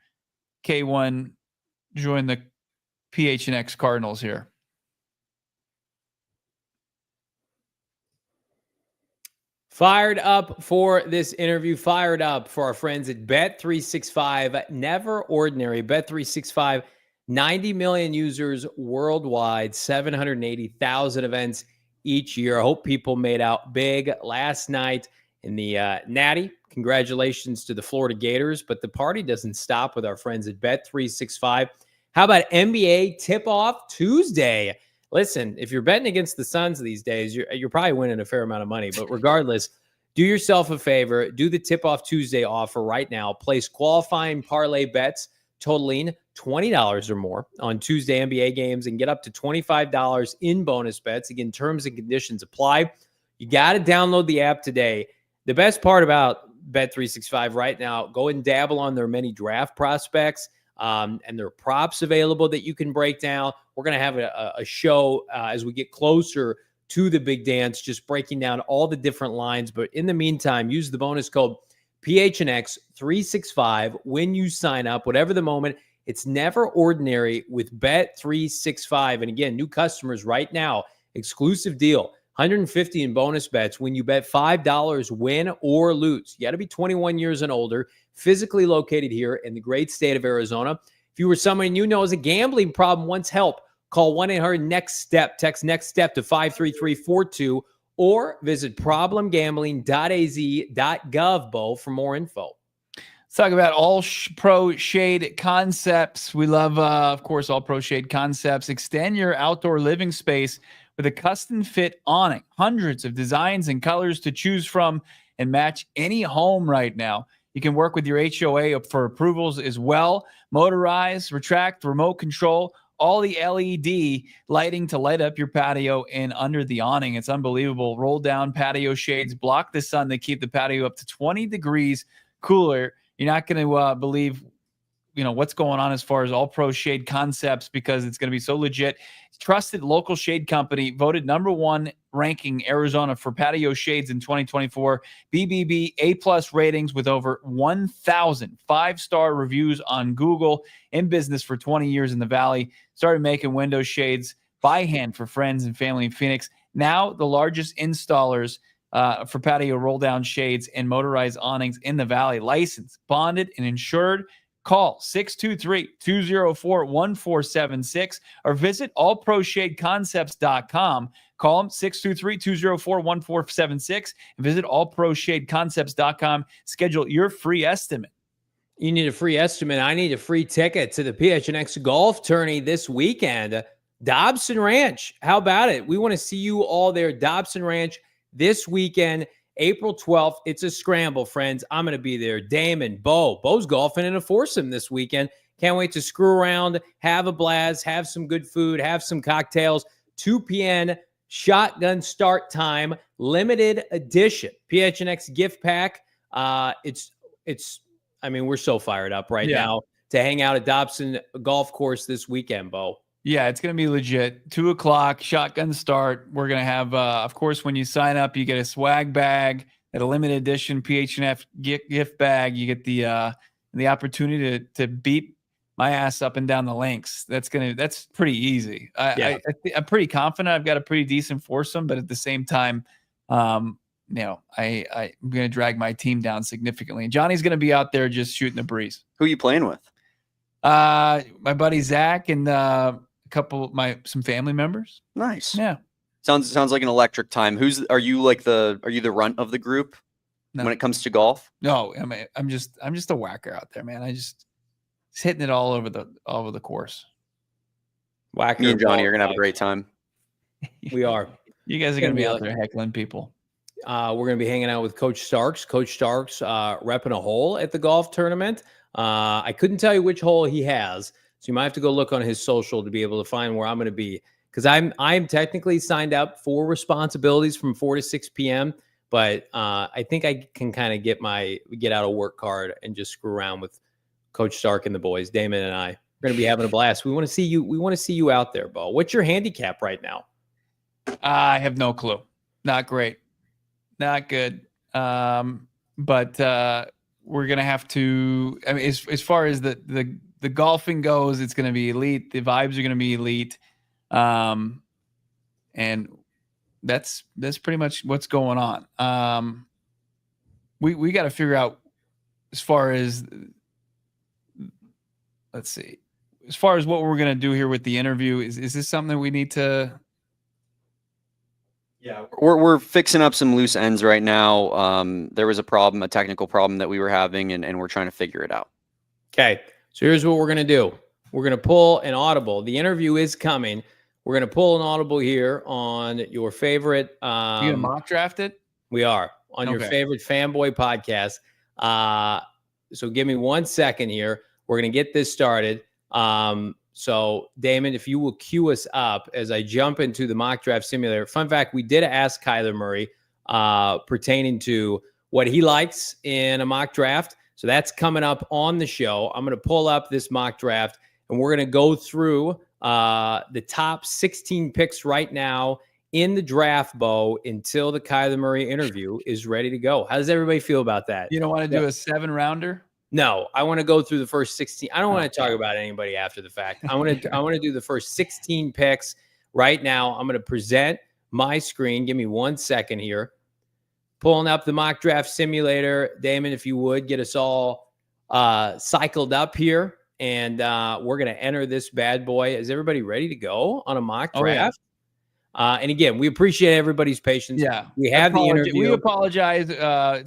A: K1 join the PHNX Cardinals here.
B: Fired up for this interview. Fired up for our friends at Bet365. Never ordinary. Bet365, 90 million users worldwide, 780,000 events each year. I hope people made out big last night in the Natty. Congratulations to the Florida Gators, but the party doesn't stop with our friends at Bet365. How about NBA tip-off Tuesday? Listen, if you're betting against the Suns these days, you're probably winning a fair amount of money. But regardless, do yourself a favor. Do the tip-off Tuesday offer right now. Place qualifying parlay bets totaling $20 or more on Tuesday NBA games and get up to $25 in bonus bets. Again, terms and conditions apply. You got to download the app today. The best part about Bet365 right now, go and dabble on their many draft prospects. And there are props available that you can break down. We're going to have a show as we get closer to the big dance, just breaking down all the different lines. But in the meantime, use the bonus code PHNX365 when you sign up, whatever the moment. It's never ordinary with Bet365. And again, new customers right now, exclusive deal, $150 in bonus bets when you bet $5 win or lose. You got to be 21 years and older, physically located here in the great state of Arizona. If you were someone you know has a gambling problem, wants help, call 1-800-NEXT-STEP. Text NEXT STEP to 53342 or visit problemgambling.az.gov, Bo, for more info.
A: Let's talk about All Pro Shade Concepts. We love, of course, All Pro Shade Concepts. Extend your outdoor living space with a custom fit awning. Hundreds of designs and colors to choose from and match any home right now. You can work with your HOA for approvals as well. Motorized, retract, remote control, all the LED lighting to light up your patio and under the awning. It's unbelievable. Roll down patio shades, block the sun. They keep the patio up to 20 degrees cooler. You're not going to believe what's going on as far as All Pro Shade Concepts, because it's going to be so legit. Trusted local shade company, voted #1 ranking Arizona for patio shades in 2024. BBB A+ ratings with over 1,000 5-star reviews on Google. In business for 20 years in the Valley. Started making window shades by hand for friends and family in Phoenix. Now the largest installers for patio roll-down shades and motorized awnings in the Valley. Licensed, bonded, and insured. Call 623-204-1476 or visit allproshadeconcepts.com. Call them 623-204-1476 and visit allproshadeconcepts.com. Schedule your free estimate.
B: You need a free estimate. I need a free ticket to the PHNX golf tourney this weekend. Dobson Ranch. How about it? We want to see you all there. Dobson Ranch this weekend. April 12th, it's a scramble, friends. I'm going to be there. Damon, Bo's golfing in a foursome this weekend. Can't wait to screw around, have a blast, have some good food, have some cocktails. 2 p.m. shotgun start time, limited edition. PHNX gift pack. We're so fired up right now to hang out at Dobson Golf Course this weekend, Bo.
A: Yeah, it's going to be legit. 2:00, shotgun start. We're going to have, of course, when you sign up, you get a swag bag, at a limited edition PHNF gift bag. You get the opportunity to beat my ass up and down the links. That's pretty easy. I'm pretty confident I've got a pretty decent foursome, but at the same time, I'm going to drag my team down significantly. And Johnny's going to be out there just shooting the breeze.
C: Who are you playing with?
A: My buddy Zach and some family members.
C: Nice.
A: Yeah.
C: Sounds like an electric time. Are you the runt of the group when it comes to golf?
A: No, I'm just a whacker out there, man. Just hitting it all over the course.
B: Whacker.
C: Me and Johnny are gonna have a great time.
B: We are.
A: You guys are gonna be out there heckling people.
B: We're going to be hanging out with Coach Starks. Coach Starks repping a hole at the golf tournament. I couldn't tell you which hole he has, so you might have to go look on his social to be able to find where I'm going to be. Because I'm technically signed up for responsibilities from 4 to 6 p.m., but I think I can kind of get out of work card and just screw around with Coach Stark and the boys, Damon and I. We're going to be having a blast. We want to see you. We want to see you out there, Bo. What's your handicap right now?
A: I have no clue. Not great. Not good. But we're gonna have to. I mean, as far as the golfing goes, it's gonna be elite. The vibes are gonna be elite, and that's pretty much what's going on. We got to figure out as far as, let's see, as far as what we're gonna do here with the interview. Is this something we need to?
C: Yeah, we're fixing up some loose ends right now. There was a technical problem that we were having, and we're trying to figure it out.
B: Okay, so here's what we're going to do. We're going to pull an audible. The interview is coming. We're going to pull an audible here on your favorite.
A: You gonna mock draft it?
B: We are on your favorite fanboy podcast. So give me 1 second here. We're going to get this started. So, Damon, if you will cue us up as I jump into the mock draft simulator. Fun fact, we did ask Kyler Murray pertaining to what he likes in a mock draft. So that's coming up on the show. I'm going to pull up this mock draft, and we're going to go through the top 16 picks right now in the draft, Bo, until the Kyler Murray interview is ready to go. How does everybody feel about that?
A: You don't want to do a 7-rounder?
B: No, I want to go through the first 16. I don't want to talk about anybody after the fact. I want to do the first 16 picks right now. I'm going to present my screen. Give me 1 second here. Pulling up the mock draft simulator. Damon, if you would, get us all cycled up here. And we're going to enter this bad boy. Is everybody ready to go on a mock draft? And again, we appreciate everybody's patience.
A: Yeah.
B: We have the interview.
A: We apologize.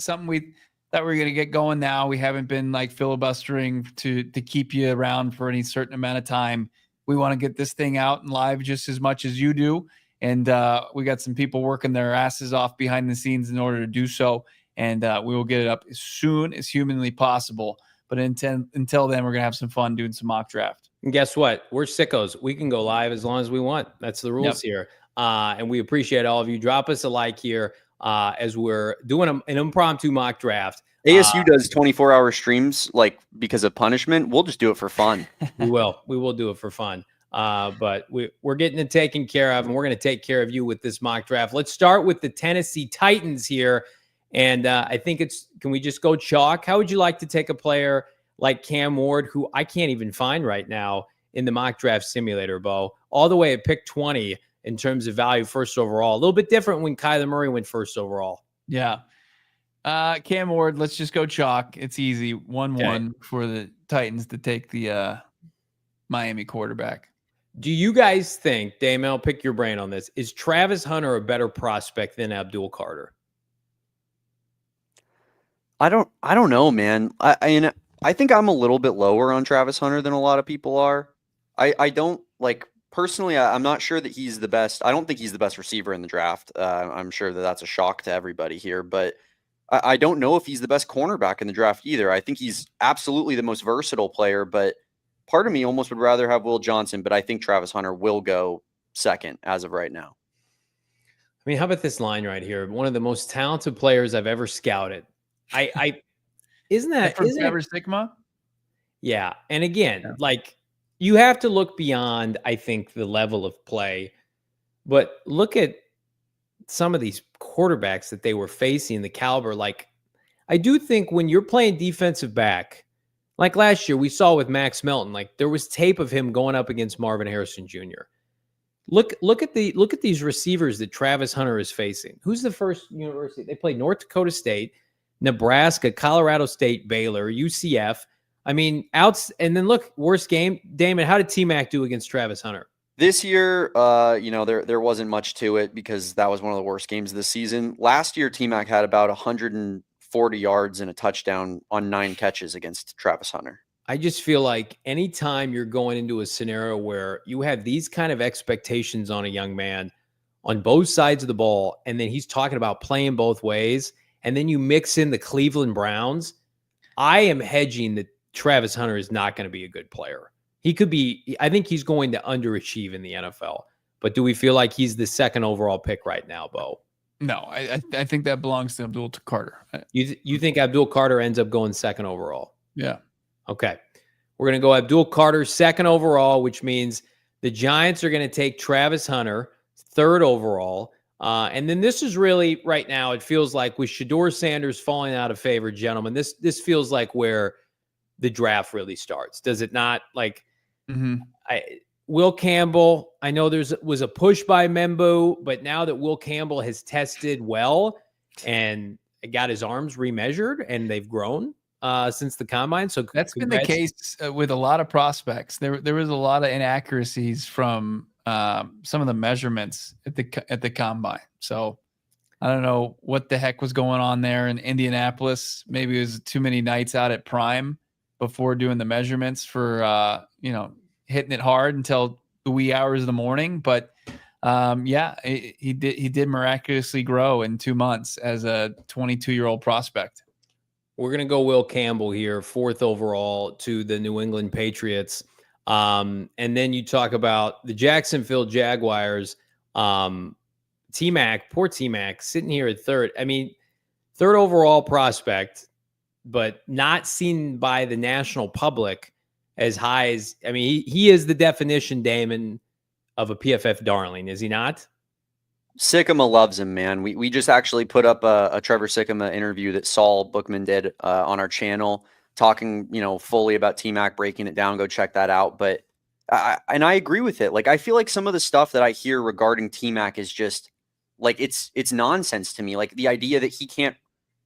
A: Something we thought we were going to get going now. We haven't been like filibustering to keep you around for any certain amount of time. We want to get this thing out and live just as much as you do. And we got some people working their asses off behind the scenes in order to do so. And we will get it up as soon as humanly possible. But until then, we're going to have some fun doing some mock draft.
B: And guess what? We're sickos. We can go live as long as we want. That's the rules here. And we appreciate all of you. Drop us a like here as we're doing an impromptu mock draft.
C: ASU does 24-hour streams because of punishment. We'll just do it for fun.
B: We will do it for fun. But we're getting it taken care of, and we're going to take care of you with this mock draft. Let's start with the Tennessee Titans here. And I think can we just go chalk? How would you like to take a player like Cam Ward, who I can't even find right now in the mock draft simulator, Bo, all the way at pick 20 in terms of value first overall? A little bit different when Kyler Murray went first overall.
A: Yeah. Cam Ward, let's just go chalk. It's easy. 1-1 for the Titans to take the Miami quarterback.
B: Do you guys think, Damon, I'll pick your brain on this, is Travis Hunter a better prospect than Abdul Carter?
C: I don't know, man. I think I'm a little bit lower on Travis Hunter than a lot of people are. I don't personally, I'm not sure that he's the best. I don't think he's the best receiver in the draft. I'm sure that's a shock to everybody here, but I don't know if he's the best cornerback in the draft either. I think he's absolutely the most versatile player, but part of me almost would rather have Will Johnson, but I think Travis Hunter will go second as of right now.
B: I mean, how about this line right here? One of the most talented players I've ever scouted. Isn't that
A: Trevor Sigma?
B: Yeah. And again, you have to look beyond, I think, the level of play, but look at some of these quarterbacks that they were facing, the caliber. I do think when you're playing defensive back, like last year, we saw with Max Melton, there was tape of him going up against Marvin Harrison Jr. Look at these receivers that Travis Hunter is facing. Who's the first university? They played North Dakota State, Nebraska, Colorado State, Baylor, UCF. I mean, and then look, worst game. Damon, how did T-Mac do against Travis Hunter?
C: This year, there wasn't much to it because that was one of the worst games of the season. Last year, T-Mac had about 140 yards and a touchdown on 9 catches against Travis Hunter.
B: I just feel like anytime you're going into a scenario where you have these kind of expectations on a young man, on both sides of the ball, and then he's talking about playing both ways, and then you mix in the Cleveland Browns, I am hedging that Travis Hunter is not going to be a good player. He could be, I think he's going to underachieve in the NFL. But do we feel like he's the second overall pick right now, Bo?
A: No, I think that belongs to Abdul Carter.
B: You think Abdul Carter ends up going second overall?
A: Yeah.
B: Okay. We're going to go Abdul Carter second overall, which means the Giants are going to take Travis Hunter third overall. And then this is really right now, it feels like with Shedeur Sanders falling out of favor, gentlemen, this feels like where the draft really starts. Does it not? Like, Will Campbell, I know was a push by Membu, but now that Will Campbell has tested well and got his arms remeasured and they've grown since the combine. So
A: that's been the case with a lot of prospects. There was a lot of inaccuracies from some of the measurements at the combine. So I don't know what the heck was going on there in Indianapolis. Maybe it was too many nights out at Prime before doing the measurements for hitting it hard until the wee hours of the morning. But he did miraculously grow in 2 months as a 22-year-old prospect.
B: We're going to go Will Campbell here, fourth overall to the New England Patriots. And then you talk about the Jacksonville Jaguars. T-Mac, poor T-Mac, sitting here at third. I mean, third overall prospect, but not seen by the national public as high as, I mean, he is the definition, Damon, of a PFF darling, is he not?
C: Sikkema loves him, man. We just actually put up a Trevor Sikkema interview that Saul Bookman did on our channel, talking, fully about T-Mac, breaking it down. Go check that out. But I agree with it. Like, I feel like some of the stuff that I hear regarding T-Mac is just like, it's nonsense to me. Like the idea that he can't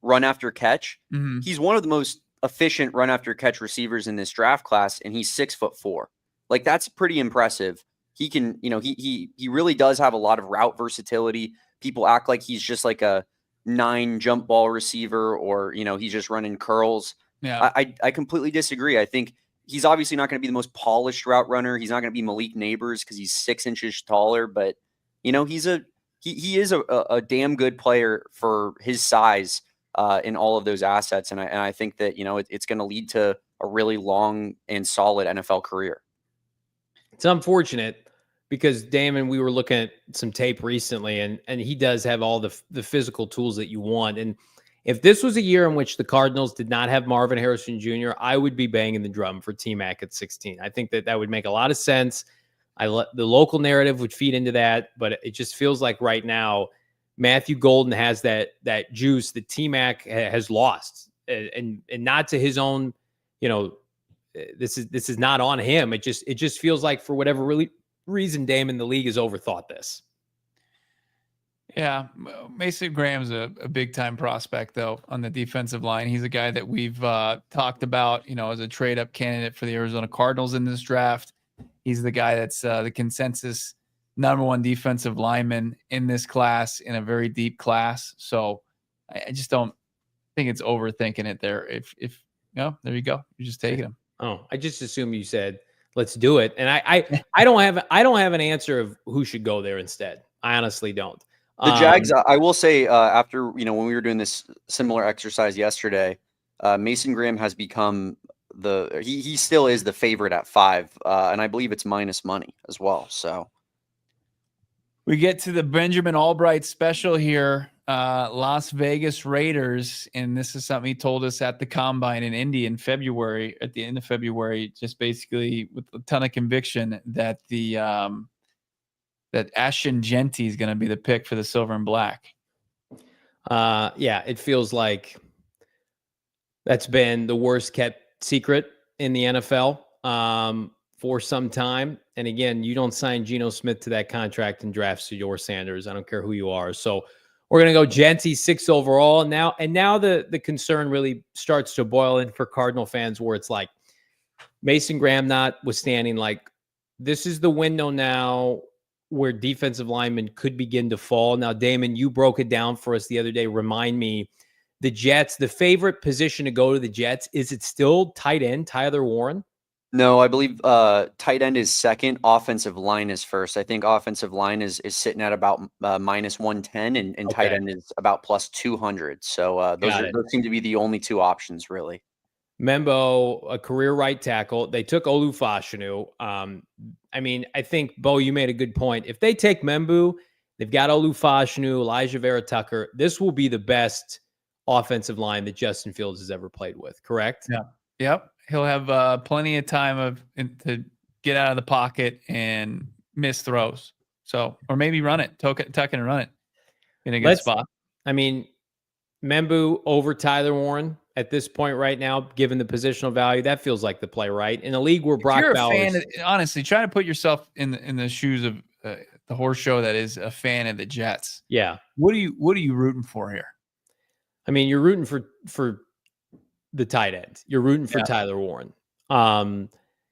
C: run after catch. Mm-hmm. He's one of the most efficient run after catch receivers in this draft class, and he's 6'4". Like, that's pretty impressive. He can, he really does have a lot of route versatility. People act like he's just like a 9 jump ball receiver, or he's just running curls. Yeah, I completely disagree. I think he's obviously not going to be the most polished route runner. He's not going to be Malik Neighbors because he's 6 inches taller, but he is a damn good player for his size in all of those assets, and I think that it's going to lead to a really long and solid NFL career.
B: It's unfortunate because, Damon, we were looking at some tape recently, and he does have all the physical tools that you want. And if this was a year in which the Cardinals did not have Marvin Harrison Jr., I would be banging the drum for T-Mac at 16. I think that would make a lot of sense. The local narrative would feed into that, but it just feels like right now Matthew Golden has that juice that T-Mac has lost, and not to his own, this is not on him. It just feels like, for whatever reason, Damon, the league has overthought this.
A: Yeah, Mason Graham's a big time prospect though on the defensive line. He's a guy that we've talked about, as a trade up candidate for the Arizona Cardinals in this draft. He's the guy that's the consensus #1 defensive lineman in this class, in a very deep class. So I just don't think it's overthinking it there. If there you go, you're just taking him.
B: Oh, I just assumed you said let's do it, and I don't have an answer of who should go there instead. I honestly don't.
C: The Jags, I will say, after when we were doing this similar exercise yesterday, Mason Graham has become he still is the favorite at 5, and I believe it's minus money as well. So
A: we get to the Benjamin Albright special here, Las Vegas Raiders, and this is something he told us at the Combine in Indy in February, at the end of February, just basically with a ton of conviction that that Ashton Genty is going to be the pick for the Silver and Black.
B: Yeah, it feels like that's been the worst kept secret in the NFL for some time. And again, you don't sign Geno Smith to that contract and draft Shedeur Sanders. I don't care who you are. So we're going to go Genty 6 overall. And now the concern really starts to boil in for Cardinal fans, where it's like Mason Graham notwithstanding, like, this is the window now where defensive linemen could begin to fall. Now, Damon, you broke it down for us the other day. Remind me, the Jets, the favorite position to go to the Jets, is it still tight end Tyler Warren?
C: No, I believe tight end is second. Offensive line is first. I think offensive line is sitting at about minus 110, and tight
B: Okay.
C: end is about plus 200. So those seem to be the only two options, really.
B: Membo, a career right tackle. They took Olufashinu. I mean, I think, Bo, you made a good point. If they take Membu, they've got Olufashinu, Elijah Vera Tucker. This will be the best offensive line that Justin Fields has ever played with, correct?
A: Yeah. Yep. He'll have plenty of time to get out of the pocket and miss throws. So, or maybe run it, tuck it and run it in a good spot.
B: I mean, Membu over Tyler Warren at this point right now, given the positional value, that feels like the play, right? In a league where Brock Bowers,
A: honestly, try to put yourself in the shoes of the horse show that is a fan of the Jets.
B: Yeah.
A: What are you rooting for here?
B: I mean, you're rooting for the tight end. You're rooting for Tyler Warren.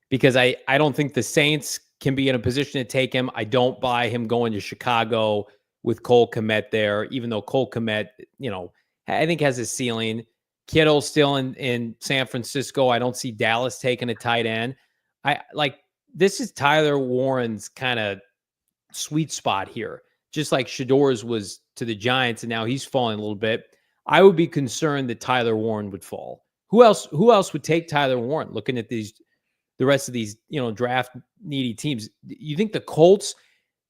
B: Because I don't think the Saints can be in a position to take him. I don't buy him going to Chicago with Cole Kmet there, even though Cole Kmet, I think has a ceiling. Kittle still in San Francisco. I don't see Dallas taking a tight end. This is Tyler Warren's kind of sweet spot here. Just like Shador's was to the Giants, and now he's falling a little bit. I would be concerned that Tyler Warren would fall. Who else would take Tyler Warren? Looking at the rest of these, draft needy teams, you think the Colts?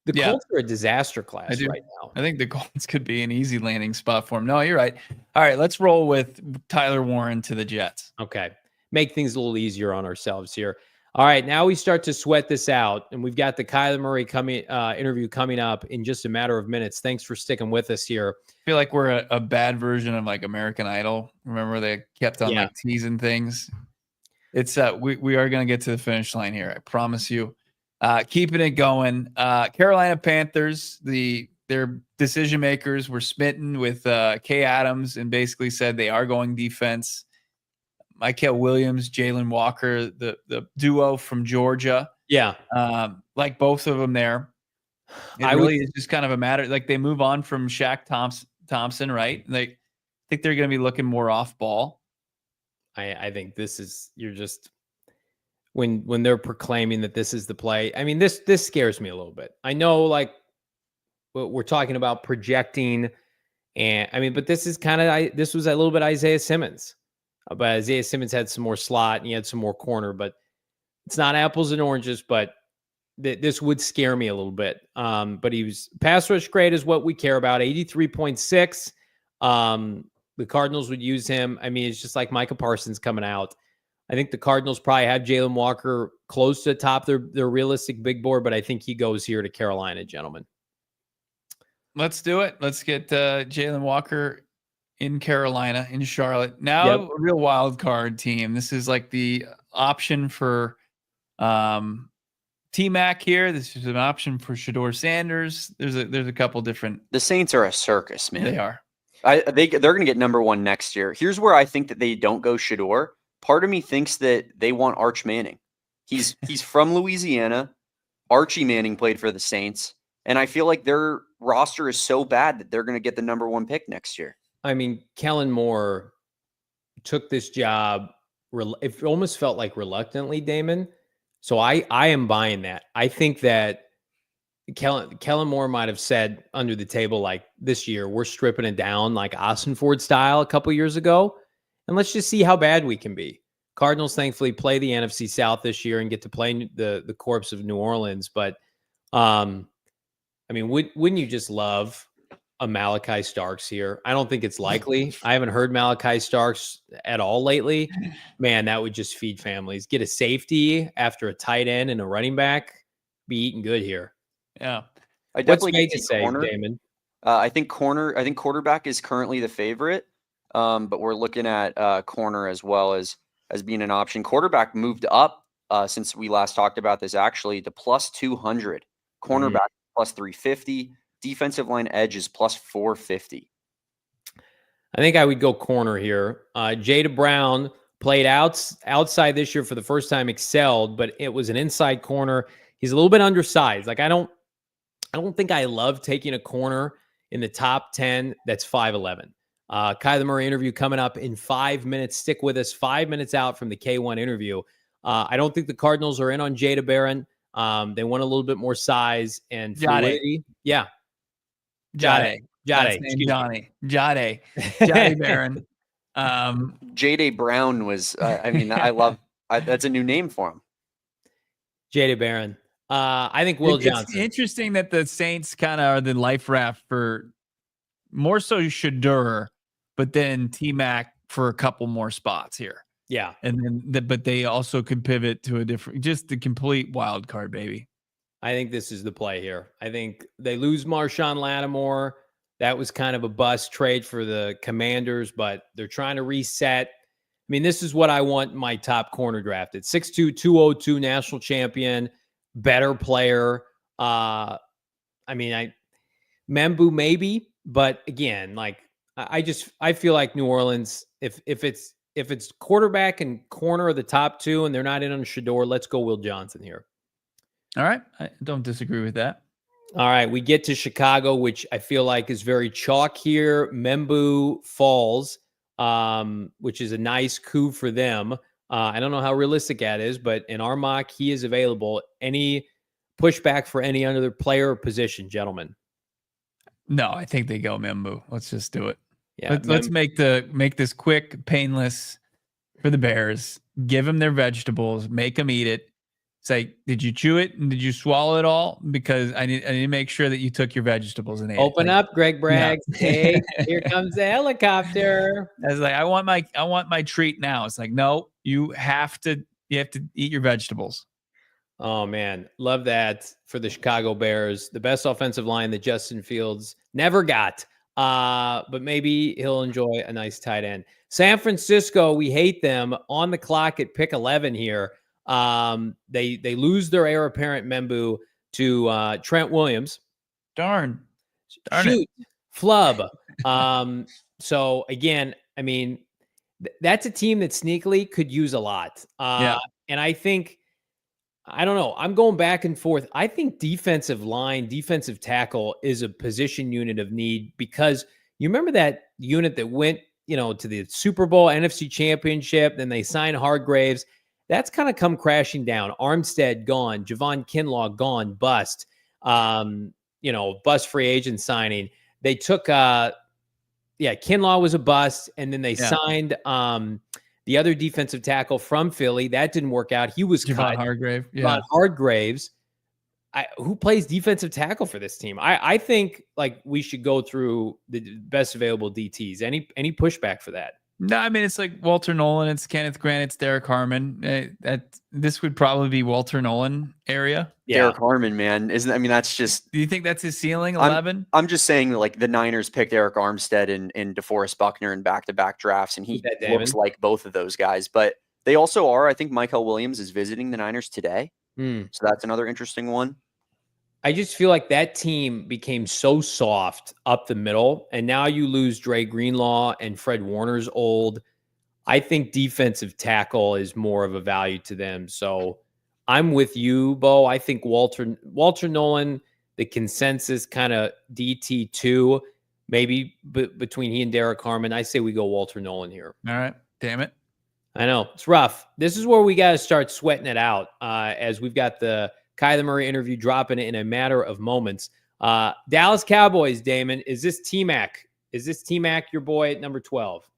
B: The Colts are a disaster class right now.
A: I think the Colts could be an easy landing spot for him. No, you're right. All right, let's roll with Tyler Warren to the Jets.
B: Okay. Make things a little easier on ourselves here. All right, now we start to sweat this out, and we've got the Kyler Murray interview coming up in just a matter of minutes. Thanks for sticking with us here.
A: I feel like we're a bad version of like American Idol. Remember they kept on like teasing things. It's we are going to get to the finish line here. I promise you. Keeping it going. Carolina Panthers, their decision makers were smitten with Kay Adams and basically said they are going defense. Mikael Williams, Jalen Walker, the duo from Georgia.
B: Yeah.
A: Like both of them there. It's just kind of a matter. Like they move on from Shaq Thompson, right? Like I think they're going to be looking more off ball.
B: I think this is, you're just, when they're proclaiming that this is the play. I mean, this scares me a little bit. I know, like, we're talking about projecting, and I mean, but this is this was a little bit Isaiah Simmons, but Isaiah Simmons had some more slot and he had some more corner, but it's not apples and oranges. But this would scare me a little bit. But he was pass rush grade is what we care about. 83.6. The Cardinals would use him. I mean, it's just like Micah Parsons coming out. I think the Cardinals probably have Jalen Walker close to the top of their realistic big board, but I think he goes here to Carolina, gentlemen.
A: Let's do it. Let's get Jalen Walker in Carolina, in Charlotte. Now a real wild card team. This is like the option for T-Mac here. This is an option for Shador Sanders. There's a couple different.
C: The Saints are a circus, man.
A: They are.
C: They're going to get number one next year. Here's where I think that they don't go Shador. Part of me thinks that they want Arch Manning. He's from Louisiana. Archie Manning played for the Saints. And I feel like their roster is so bad that they're going to get the number one pick next year.
B: I mean, Kellen Moore took this job. It almost felt like reluctantly, Damon. So I am buying that. I think that Kellen Moore might have said under the table, like, this year, we're stripping it down like Ossenfort style a couple years ago. And let's just see how bad we can be. Cardinals, thankfully, play the NFC South this year and get to play the corpse of New Orleans. But, I mean, wouldn't you just love a Malachi Starks here? I don't think it's likely. I haven't heard Malachi Starks at all lately. Man, that would just feed families. Get a safety after a tight end and a running back. Be eating good here.
A: Yeah.
C: I definitely
B: What's made you say, Damon?
C: I think quarterback is currently the favorite. But we're looking at corner as well as being an option. Quarterback moved up since we last talked about this, actually, to plus 200. Cornerback plus 350. Defensive line edge is plus 450.
B: I think I would go corner here. Jada Brown played outside this year for the first time, excelled, but it was an inside corner. He's a little bit undersized. Like I don't think I love taking a corner in the top 10 that's 5'11". Kyler Murray interview coming up in 5 minutes. Stick with us. 5 minutes out from the K1 interview. I don't think the Cardinals are in on Jada Barron. They want a little bit more size and fluidity. Yeah.
A: Jade. Last
B: Jade.
A: name Johnny. Jade Barron.
C: Jade Brown was, that's a new name for him.
B: Jada Barron. I think Will Johnson.
A: It's interesting that the Saints kind of are the life raft for more so Shedeur, but then T-Mac for a couple more spots here.
B: Yeah.
A: And then, but they also could pivot to a different, just the complete wild card, baby.
B: I think this is the play here. I think they lose Marshawn Lattimore. That was kind of a bust trade for the Commanders, but they're trying to reset. I mean, this is what I want in my top corner draft. It's 6'2", 202 national champion, better player. Membu maybe, but again, like I feel like New Orleans, if it's quarterback and corner of the top two and they're not in on Shedeur, let's go Will Johnson here.
A: All right. I don't disagree with that.
B: All right. We get to Chicago, which I feel like is very chalk here. Membu falls, which is a nice coup for them. I don't know how realistic that is, but in our mock, he is available. Any pushback for any other player or position, gentlemen?
A: No, I think they go Membu. Let's just do it.
B: Yeah,
A: let's make this quick, painless for the Bears. Give them their vegetables. Make them eat it. Say, did you chew it and did you swallow it all? Because I need to make sure that you took your vegetables and ate
B: Open
A: it.
B: up, Greg Bragg. Yeah. Hey, here comes the helicopter.
A: I was like, I want my treat now. It's like, no, you have to eat your vegetables.
B: Oh man, love that for the Chicago Bears. The best offensive line that Justin Fields never got. But maybe he'll enjoy a nice tight end. San Francisco, we hate them. On the clock at pick 11 here. They lose their heir apparent Membu to Trent Williams.
A: Darn
B: Shoot, it. Flub. So again, I mean, that's a team that sneakily could use a lot. And I think, I don't know, I'm going back and forth. I think defensive line, defensive tackle is a position unit of need, because you remember that unit that went, to the Super Bowl, NFC Championship, then they signed Hargraves. That's kind of come crashing down. Armstead gone, Javon Kinlaw gone, bust. Bust free agent signing. They took Kinlaw was a bust, and then they signed the other defensive tackle from Philly. That didn't work out. He was cut.
A: Hargrave.
B: Javon Hargraves. Who plays defensive tackle for this team? I think like we should go through the best available DTs. Any pushback for that?
A: No, I mean, it's like Walter Nolen, it's Kenneth Grant, it's Derek Harmon. This would probably be Walter Nolen area.
C: Yeah. Derek Harmon, man. That's just...
A: Do you think that's his ceiling, 11?
C: I'm just saying, like, the Niners picked Eric Armstead and DeForest Buckner in back-to-back drafts, and he looks like both of those guys. But they also are, I think Michael Williams is visiting the Niners today. So that's another interesting one.
B: I just feel like that team became so soft up the middle, and now you lose Dre Greenlaw and Fred Warner's old. I think defensive tackle is more of a value to them. So I'm with you, Bo. I think Walter Nolen, the consensus kind of DT2, maybe between he and Derek Harmon. I say we go Walter Nolen here.
A: All right. Damn it.
B: I know. It's rough. This is where we got to start sweating it out as we've got the Kyler Murray interview dropping it in a matter of moments. Dallas Cowboys, Damon, is this T-Mac? Is this T-Mac your boy at number 12?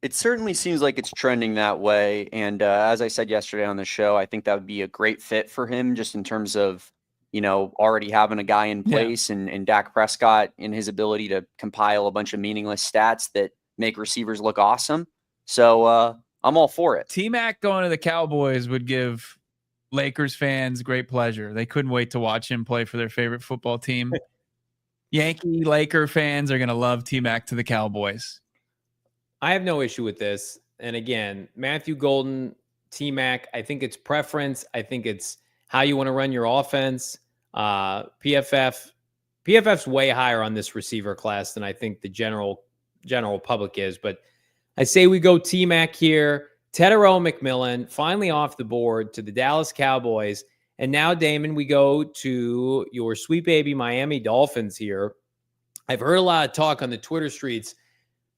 C: It certainly seems like it's trending that way. And as I said yesterday on the show, I think that would be a great fit for him just in terms of, already having a guy in place and Dak Prescott in his ability to compile a bunch of meaningless stats that make receivers look awesome. So I'm all for it.
A: T-Mac going to the Cowboys would give Lakers fans great pleasure. They couldn't wait to watch him play for their favorite football team. Yankee Laker fans are going to love T-Mac to the Cowboys.
B: I have no issue with this. And again, Matthew Golden, T-Mac, I think it's preference. I think it's how you want to run your offense. PFF's way higher on this receiver class than I think the general public is. But I say we go T-Mac here. Tetairoa McMillan finally off the board to the Dallas Cowboys. And now, Damon, we go to your sweet baby Miami Dolphins here. I've heard a lot of talk on the Twitter streets.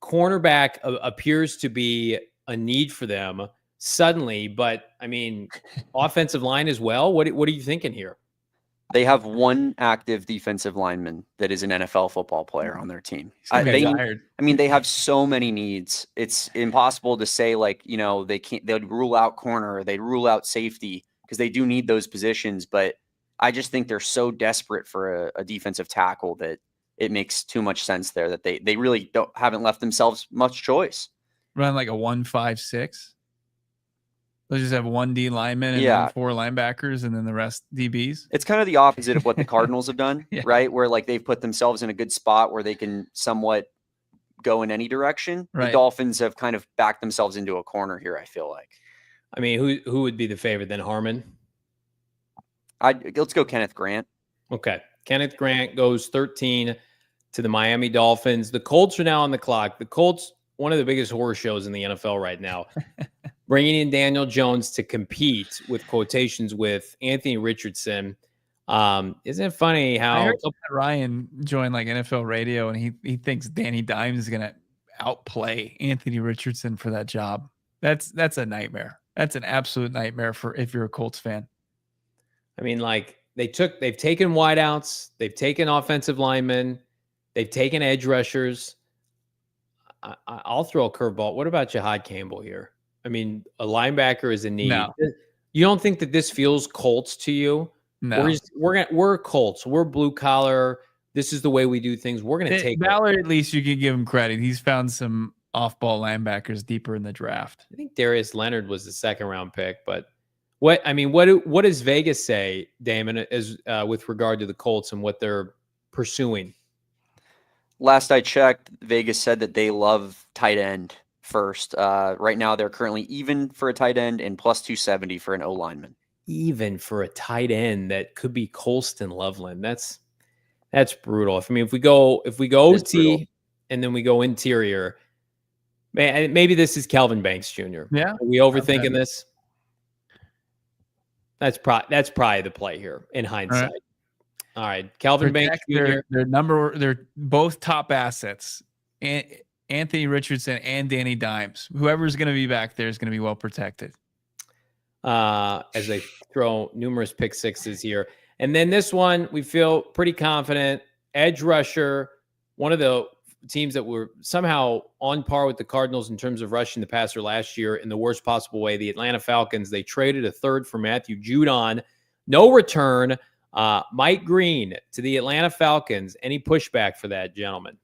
B: Cornerback appears to be a need for them. suddenly, but I mean, offensive line as well. What are you thinking here?
C: They have one active defensive lineman that is an NFL football player on their team.
A: They
C: have so many needs. It's impossible to say they'd rule out corner, they'd rule out safety because they do need those positions. But I just think they're so desperate for a defensive tackle that it makes too much sense there that they really haven't left themselves much choice.
A: Run like a 1-5-6. They'll just have one D lineman and then 4 linebackers and then the rest DBs.
C: It's kind of the opposite of what the Cardinals have done, right? Where like they've put themselves in a good spot where they can somewhat go in any direction.
A: Right.
C: The Dolphins have kind of backed themselves into a corner here, I feel like.
B: I mean, who would be the favorite then? Harmon?
C: Let's go Kenneth Grant.
B: Okay. Kenneth Grant goes 13 to the Miami Dolphins. The Colts are now on the clock. The Colts, one of the biggest horror shows in the NFL right now. Bringing in Daniel Jones to compete with quotations with Anthony Richardson. Isn't it funny how
A: I heard Ryan joined like NFL radio and he thinks Danny Dimes is going to outplay Anthony Richardson for that job. That's a nightmare. That's an absolute nightmare for if you're a Colts fan.
B: I mean, like they've taken wideouts, they've taken offensive linemen, they've taken edge rushers. I'll throw a curveball. What about Jahad Campbell here? I mean, a linebacker is a need.
A: No.
B: You don't think that this feels Colts to you?
A: No.
B: We're Colts. We're blue collar. This is the way we do things. We're going to take
A: Ballard. At least you can give him credit. He's found some off-ball linebackers deeper in the draft.
B: I think Darius Leonard was the 2nd-round pick, but what does Vegas say, Damon, as with regard to the Colts and what they're pursuing?
C: Last I checked, Vegas said that they love tight end first. Right now, they're currently even for a tight end and plus 270 for an O lineman.
B: Even for a tight end that could be Colston Loveland. That's brutal. I mean, if we go OT and then we go interior, man, maybe this is Kelvin Banks Jr.
A: Yeah,
B: are we overthinking this? That's probably the play here in hindsight. All right. Kelvin Banks Jr.
A: They're both top assets. Anthony Richardson and Danny Dimes. Whoever's going to be back there is going to be well protected.
B: As they throw numerous pick sixes here. And then this one, we feel pretty confident. Edge rusher, one of the teams that were somehow on par with the Cardinals in terms of rushing the passer last year in the worst possible way. The Atlanta Falcons, they traded a 3rd for Matthew Judon. No return. Mike Green to the Atlanta Falcons. Any pushback for that, gentlemen?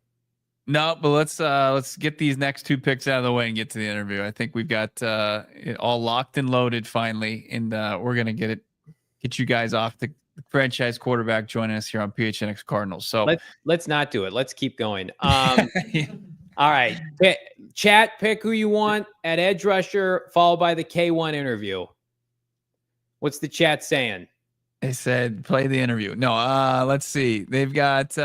A: No, but let's get these next 2 picks out of the way and get to the interview. I think we've got it all locked and loaded finally, and we're gonna get you guys off the franchise quarterback joining us here on PHNX Cardinals. So
B: let's not do it. Let's keep going. All right, chat. Pick who you want at edge rusher, followed by the K1 interview. What's the chat saying?
A: They said play the interview. No, let's see. They've got.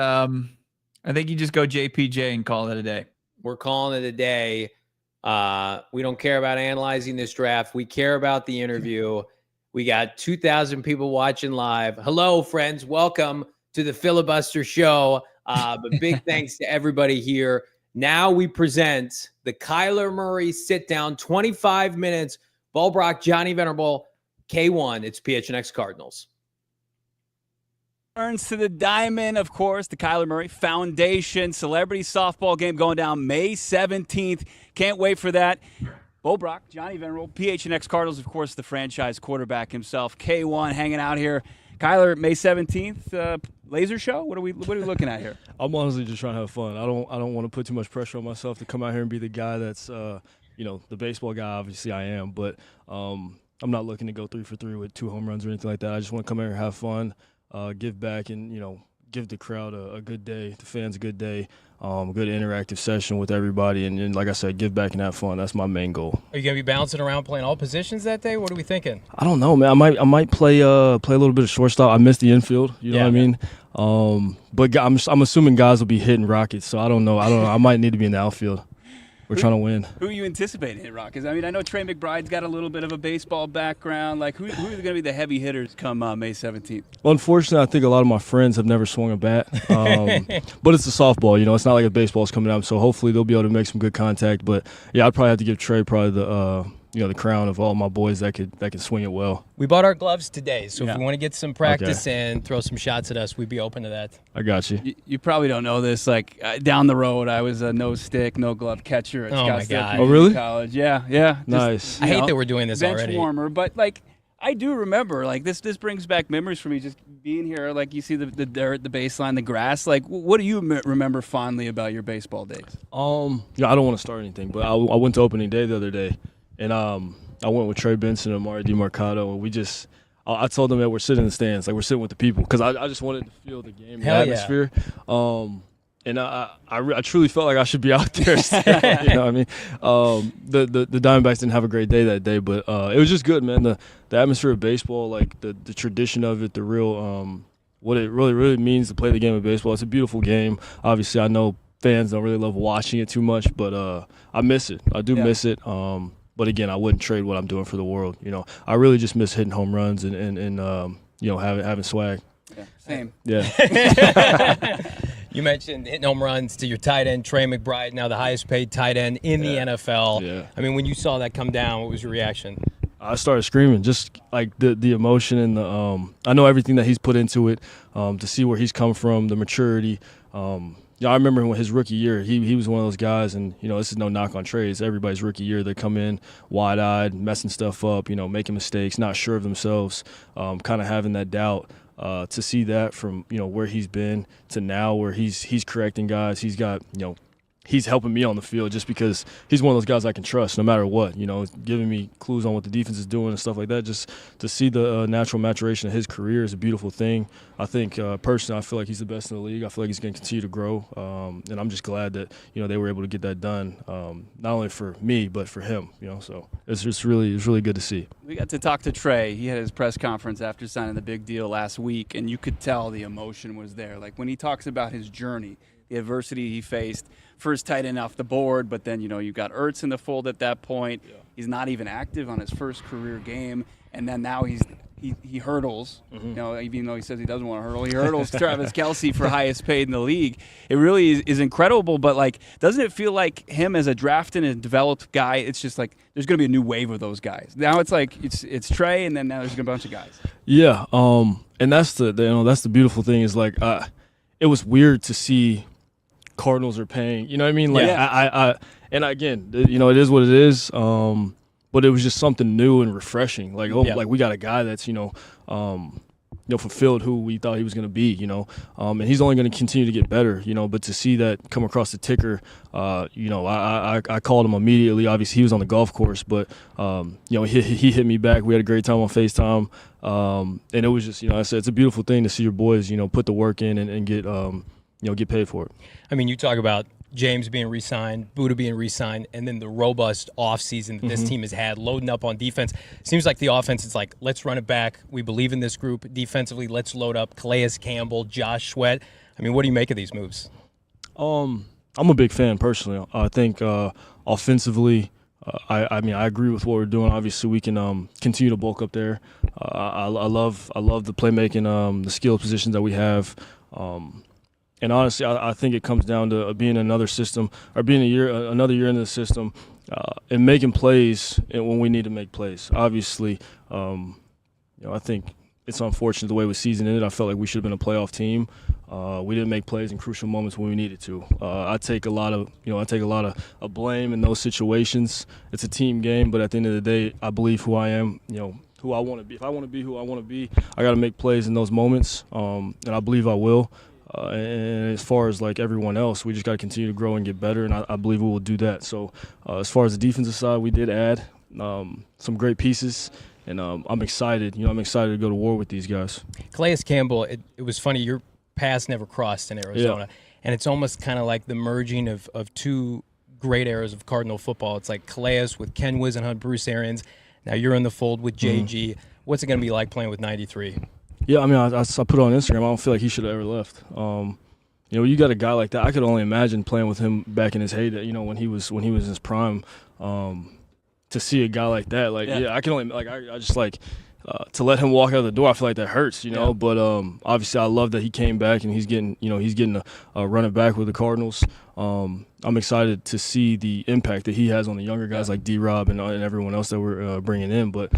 A: I think you just go JPJ and call it a day.
B: We're calling it a day. We don't care about analyzing this draft. We care about the interview. We got 2,000 people watching live. Hello, friends. Welcome to the Filibuster Show. But big thanks to everybody here. Now we present the Kyler Murray sit-down, 25 minutes. Bo Brack, Johnny Venerable, K1. It's PHNX Cardinals.
D: Turns to the diamond, of course, the Kyler Murray Foundation celebrity softball game going down May 17th. Can't wait for that. Bo Brack, Johnny Venerable, PHNX Cardinals, of course, the franchise quarterback himself. K1 hanging out here. Kyler, May 17th, laser show? What are we looking at here?
E: I'm honestly just trying to have fun. I don't want to put too much pressure on myself to come out here and be the guy that's the baseball guy. Obviously, I am, but I'm not looking to go 3 for 3 with 2 home runs or anything like that. I just want to come out here and have fun. Give back and, give the crowd a good day, the fans a good day, a good interactive session with everybody. And like I said, give back and have fun. That's my main goal.
F: Are you going to be bouncing around playing all positions that day? What are we thinking?
E: I don't know, man. I might play a little bit of shortstop. I missed the infield. You know what I mean? But I'm assuming guys will be hitting rockets. So I don't know. I might need to be in the outfield. We're trying to win.
D: Who are you anticipating hit Rockets? I mean, I know Trey McBride's got a little bit of a baseball background. Like, who are going to be the heavy hitters come May 17th?
E: Well, unfortunately, I think a lot of my friends have never swung a bat. But it's a softball, it's not like a baseball's coming up. So hopefully they'll be able to make some good contact. But, yeah, I'd probably have to give Trey probably the crown of all my boys that can swing it well.
F: We bought our gloves today, so
D: Yeah.
F: if you want to get some practice and throw some shots at us, we'd be open to that.
E: I got you.
D: You probably don't know this. Like down the road, I was a no stick, no glove catcher at
F: Oh, my
D: Scottsdale
F: God.
D: Community
E: Oh, really?
D: College. Yeah. Just,
E: Nice.
F: I
D: you
F: hate
D: know,
F: that we're doing this
D: bench
F: already.
D: warmer, but like I do remember, like this brings back memories for me. Just being here, like you see the dirt, the baseline, the grass. Like, what do you remember fondly about your baseball days?
E: Yeah, I don't want to start anything, but I went to opening day the other day, and I went with Trey Benson and Amari DiMarcado, and we just. I told them that we're sitting in the stands, like we're sitting with the people, because I just wanted to feel the game, the
F: Hell yeah.
E: atmosphere. And I truly felt like I should be out there. You know what I mean? The Diamondbacks didn't have a great day that day, but it was just good, man. The atmosphere of baseball, like the tradition of it, the real what it really means to play the game of baseball. It's a beautiful game. Obviously, I know fans don't really love watching it too much, but I miss it. I do miss it. But again, I wouldn't trade what I'm doing for the world. You know, I really just miss hitting home runs and having swag.
D: Yeah, same.
E: Yeah.
F: You mentioned hitting home runs to your tight end, Trey McBride, now the highest paid tight end in the NFL.
E: Yeah.
F: I mean, when you saw that come down, what was your reaction?
E: I started screaming, just like the emotion and the I know everything that he's put into it, to see where he's come from, the maturity. I remember when his rookie year, he was one of those guys, and this is no knock on Trey. It's everybody's rookie year. They come in wide-eyed, messing stuff up, making mistakes, not sure of themselves, kind of having that doubt. To see that from where he's been to now, where he's correcting guys, he's got he's helping me on the field just because he's one of those guys I can trust no matter what. Giving me clues on what the defense is doing and stuff like that. Just to see the natural maturation of his career is a beautiful thing. I think personally, I feel like he's the best in the league. I feel like he's going to continue to grow, and I'm just glad that they were able to get that done, not only for me but for him. So it's really good to see.
D: We got to talk to Trey. He had his press conference after signing the big deal last week, and you could tell the emotion was there. Like when he talks about his journey, the adversity he faced, first tight end off the board, but then you got Ertz in the fold at that point. Yeah. He's not even active on his first career game, and then now he hurdles. Mm-hmm. Even though he says he doesn't want to hurdle, he hurdles Travis Kelce for highest paid in the league. It really is incredible. But like, doesn't it feel like him as a drafted and developed guy? It's just like there's going to be a new wave of those guys. Now it's like it's Trey, and then now there's a bunch of guys. Yeah,
E: and that's the beautiful thing is like it was weird to see. Cardinals are paying, you know what I mean? Like I and again, it is what it is. But it was just something new and refreshing. Like like we got a guy that's fulfilled who we thought he was going to be. And he's only going to continue to get better. But to see that come across the ticker, I called him immediately. Obviously, he was on the golf course, but he hit me back. We had a great time on FaceTime, and it was just I said it's a beautiful thing to see your boys put the work in and get get paid for it.
F: I mean, you talk about James being re-signed, Buddha being re-signed, and then the robust offseason that this team has had, loading up on defense. Seems like the offense is like, let's run it back. We believe in this group. Defensively, let's load up Calais Campbell, Josh Sweat. I mean, what do you make of these moves?
E: I'm a big fan personally. I think offensively, I agree with what we're doing. Obviously, we can continue to bulk up there. I love the playmaking, the skill positions that we have. And honestly, I think it comes down to being another system or being another year in the system and making plays when we need to make plays. Obviously, I think it's unfortunate the way the season ended. I felt like we should have been a playoff team. We didn't make plays in crucial moments when we needed to. I take a lot of blame in those situations. It's a team game, but at the end of the day, I believe who I am. Who I want to be. If I want to be who I want to be, I got to make plays in those moments, and I believe I will. And as far as like everyone else, we just got to continue to grow and get better, and I believe we will do that. So as far as the defensive side, we did add some great pieces, and I'm excited. I'm excited to go to war with these guys.
F: Calais Campbell, it was funny. Your paths never crossed in Arizona, and it's almost kind of like the merging of two great eras of Cardinal football. It's like Calais with Ken Whisenhunt, Bruce Arians. Now you're in the fold with JG. What's it going to be like playing with 93? Yeah,
E: I mean, I put it on Instagram. I don't feel like he should have ever left. You got a guy like that. I could only imagine playing with him back in his heyday. When he was in his prime. To see a guy like that, I can only I just like to let him walk out the door, I feel like that hurts, you know.
A: Yeah.
E: But obviously, I love that he came back and he's getting a running back with the Cardinals. I'm excited to see the impact that he has on the younger guys like D-Rob and everyone else that we're bringing in. But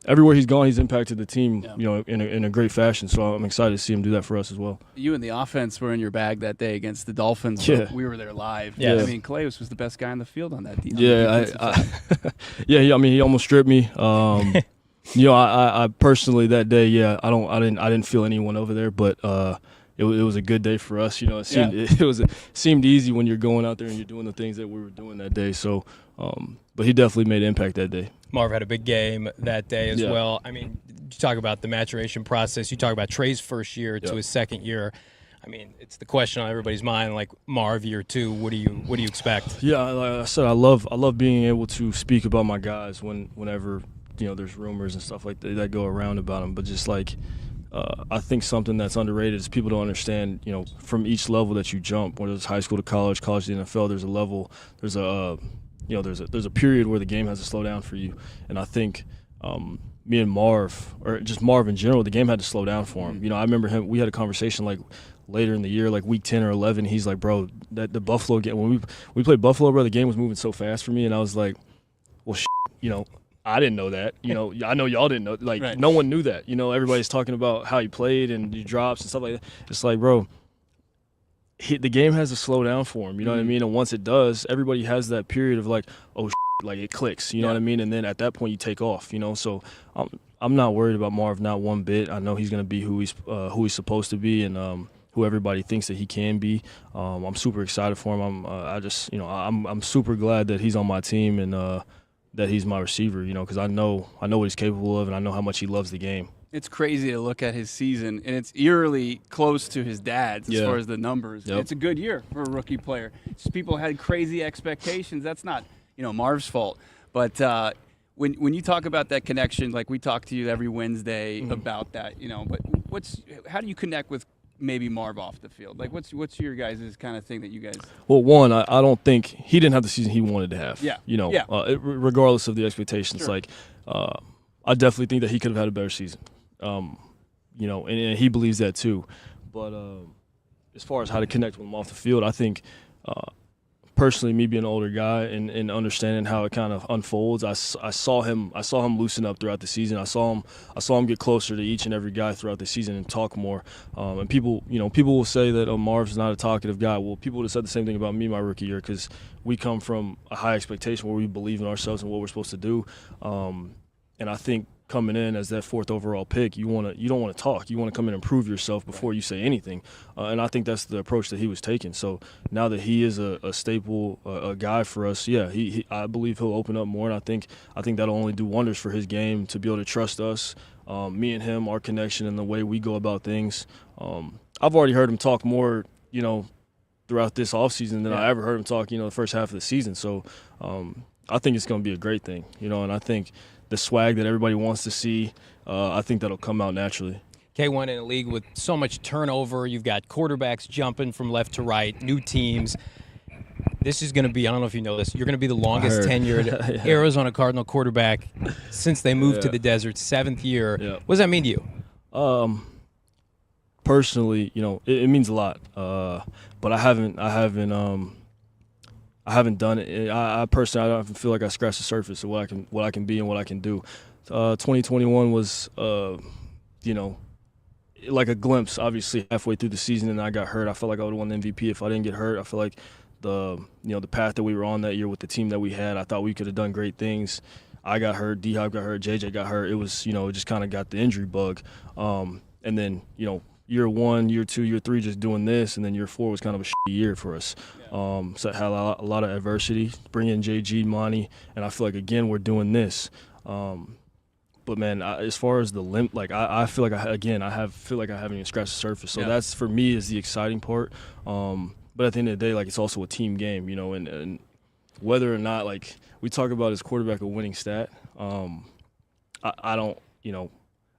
E: everywhere he's gone, he's impacted the team, you know, in a great fashion. So I'm excited to see him do that for us as well.
D: You and the offense were in your bag that day against the Dolphins.
E: Yeah.
D: We were there live.
F: Yeah.
D: I mean, Calais was the best guy on the field on that defense.
E: Yeah, I mean, he almost stripped me. You know, I personally that day, I didn't feel anyone over there, but it was a good day for us. You know, it seemed easy when you're going out there and you're doing the things that we were doing that day. So, but he definitely made an impact that day.
F: Marv had a big game that day as
E: Yeah.
F: well. I mean, you talk about the maturation process. You talk about Trey's first year to his second year. I mean, it's the question on everybody's mind. Like, Marv, year 2, what do you expect?
E: Yeah, like I said, I love being able to speak about my guys whenever, you know, there's rumors and stuff like that go around about them. But just like, I think something that's underrated is people don't understand, you know, from each level that you jump, whether it's high school to college to the NFL, there's a level, there's a period where the game has to slow down for you. And I think me and Marv, or just Marv in general, the game had to slow down for him. You know, I remember we had a conversation like later in the year, like week 10 or 11. He's like, bro, that the Buffalo game, when we played Buffalo, bro, the game was moving so fast for me. And I was like, well, you know, I didn't know that. You know, I know y'all didn't know. Like, no one knew that. You know, everybody's talking about how he played and he drops and stuff like that. It's like, bro, the game has to slow down for him. You know what I mean? And once it does, everybody has that period of like, oh, like it clicks. You know what I mean? And then at that point, you take off. You know, so I'm not worried about Marv, not one bit. I know he's going to be who he's supposed to be and who everybody thinks that he can be. I'm super excited for him. I'm super glad that he's on my team and that he's my receiver, you know, because I know what he's capable of and I know how much he loves the game.
D: It's crazy to look at his season, and it's eerily close to his dad's as far as the numbers. It's a good year for a rookie player. Just people had crazy expectations. That's not, you know, Marv's fault. But when you talk about that connection, like we talk to you every Wednesday about that, you know, but how do you connect with maybe Marv off the field? Like, what's your guys' kind of thing that you guys?
E: Well, one, I don't think he didn't have the season he wanted to have.
D: Yeah.
E: You know, regardless of the expectations,
D: Sure.
E: like I definitely think that he could have had a better season. You know, and he believes that too. But as far as how to connect with him off the field, I think personally, me being an older guy and understanding how it kind of unfolds, I saw him loosen up throughout the season. I saw him get closer to each and every guy throughout the season and talk more. And people will say that Marv's not a talkative guy. Well, people would have said the same thing about me my rookie year because we come from a high expectation where we believe in ourselves and what we're supposed to do. And I think coming in as that 4th overall pick, you don't want to talk. You want to come in and prove yourself before you say anything. And I think that's the approach that he was taking. So now that he is a staple, a guy for us, I believe he'll open up more. And I think that'll only do wonders for his game to be able to trust us, me and him, our connection and the way we go about things. I've already heard him talk more, you know, throughout this offseason than I ever heard him talk, you know, the first half of the season. So I think it's going to be a great thing, you know, and I think the swag that everybody wants to see, I think that'll come out naturally.
F: K1 in a league with so much turnover. You've got quarterbacks jumping from left to right, new teams. This is going to be, I don't know if you know this, you're going to be the longest tenured Arizona Cardinal quarterback since they moved to the desert, 7th year.
E: Yeah.
F: What does that mean to you?
E: Personally, you know, it means a lot. But I haven't done it. I personally, I don't feel like I scratched the surface of what I can be and what I can do. 2021 was, you know, like a glimpse. Obviously, halfway through the season, and I got hurt. I felt like I would have won the MVP if I didn't get hurt. I feel like the path that we were on that year with the team that we had, I thought we could have done great things. I got hurt. D-Hop got hurt. JJ got hurt. It was, you know, it just kind of got the injury bug. And then, you know, year 1, year 2, year 3 just doing this, and then year 4 was kind of a shitty year for us. So it had a lot of adversity. Bring in JG, Monti, and I feel like, again, we're doing this. But, man, as far as the limp, like I feel like I haven't even scratched the surface. So that's, for me, is the exciting part. But at the end of the day, like, it's also a team game, you know, and whether or not, like, we talk about his quarterback a winning stat, I don't, you know,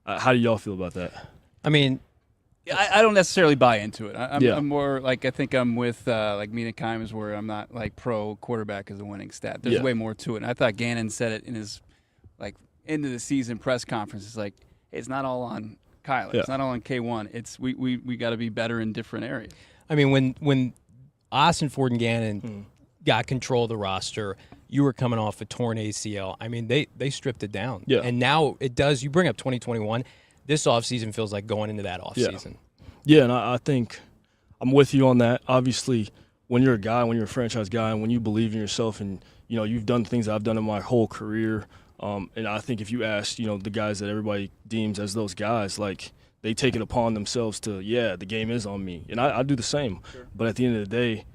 E: how do y'all feel about that?
F: I mean,
D: I don't necessarily buy into it. I'm more like, I think I'm with like Mina Kimes, where I'm not like pro quarterback as a winning stat. There's way more to it. And I thought Gannon said it in his into the season press conference, it's like it's not all on Kyler. It's not all on K1. It's we got to be better in different areas.
F: I mean, when Ossenfort and Gannon got control of the roster, you were coming off a torn ACL. I mean, they stripped it down.
E: Yeah.
F: And now it does. You bring up 2021. This offseason feels like going into that offseason.
E: Yeah, and I think I'm with you on that. Obviously, when you're a guy, when you're a franchise guy, and when you believe in yourself and, you've done things I've done in my whole career, and I think if you ask, the guys that everybody deems as those guys, like, they take it upon themselves to, the game is on me. And I do the same. Sure. But at the end of the day,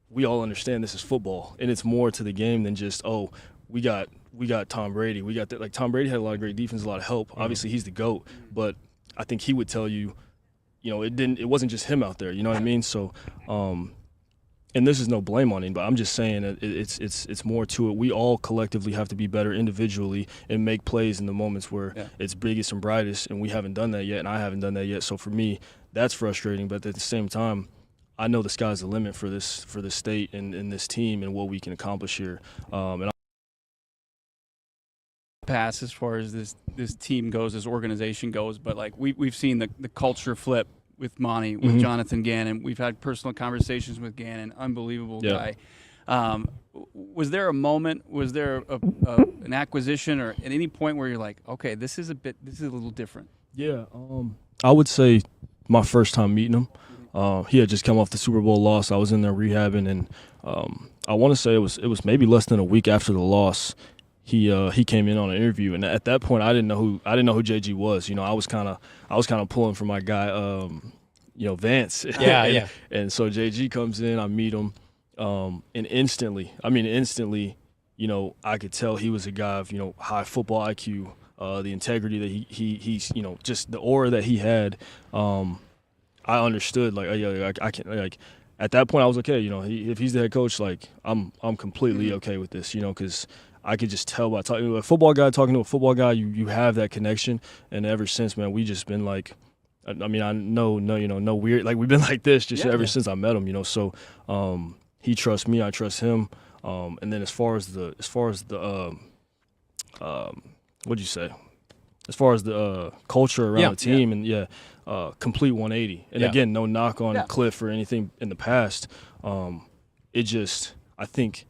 E: we all understand this is football, and it's more to the game than just, we got Tom Brady. We got that. Like, Tom Brady had a lot of great defense, a lot of help. Obviously, he's the GOAT, but I think he would tell you, it wasn't just him out there. You know what I mean? So, and this is no blame on him, but I'm just saying that it's more to it. We all collectively have to be better individually and make plays in the moments where it's biggest and brightest, and we haven't done that yet, and I haven't done that yet. So for me, that's frustrating. But at the same time, I know the sky's the limit for this state and this team and what we can accomplish here. And
D: pass as far as this team goes, this organization goes, but like we've seen the culture flip with Monti, with Jonathan Gannon. We've had personal conversations with Gannon, unbelievable guy. Was there a moment, was there an acquisition or at any point where you're like, okay, this is a little different? Yeah,
E: I would say my first time meeting him. He had just come off the Super Bowl loss. I was in there rehabbing, and I want to say it was maybe less than a week after the loss. He came in on an interview, and at that point I didn't know who JG was. I was kind of pulling for my guy, Vance.
F: Yeah.
E: And so JG comes in, I meet him, and instantly, I could tell he was a guy of high football IQ, the integrity that he's just the aura that he had. I understood, I can at that point I was okay. If he's the head coach, like I'm completely okay with this. Because I could just tell by talking to a football guy, you have that connection. And ever since, man, we just been like, I know, no weird, like we've been like this just ever since I met him. So he trusts me, I trust him. And then as far as the what'd you say? As far as the culture around the team, and complete 180. And again, no knock on Cliff or anything in the past. It just, I think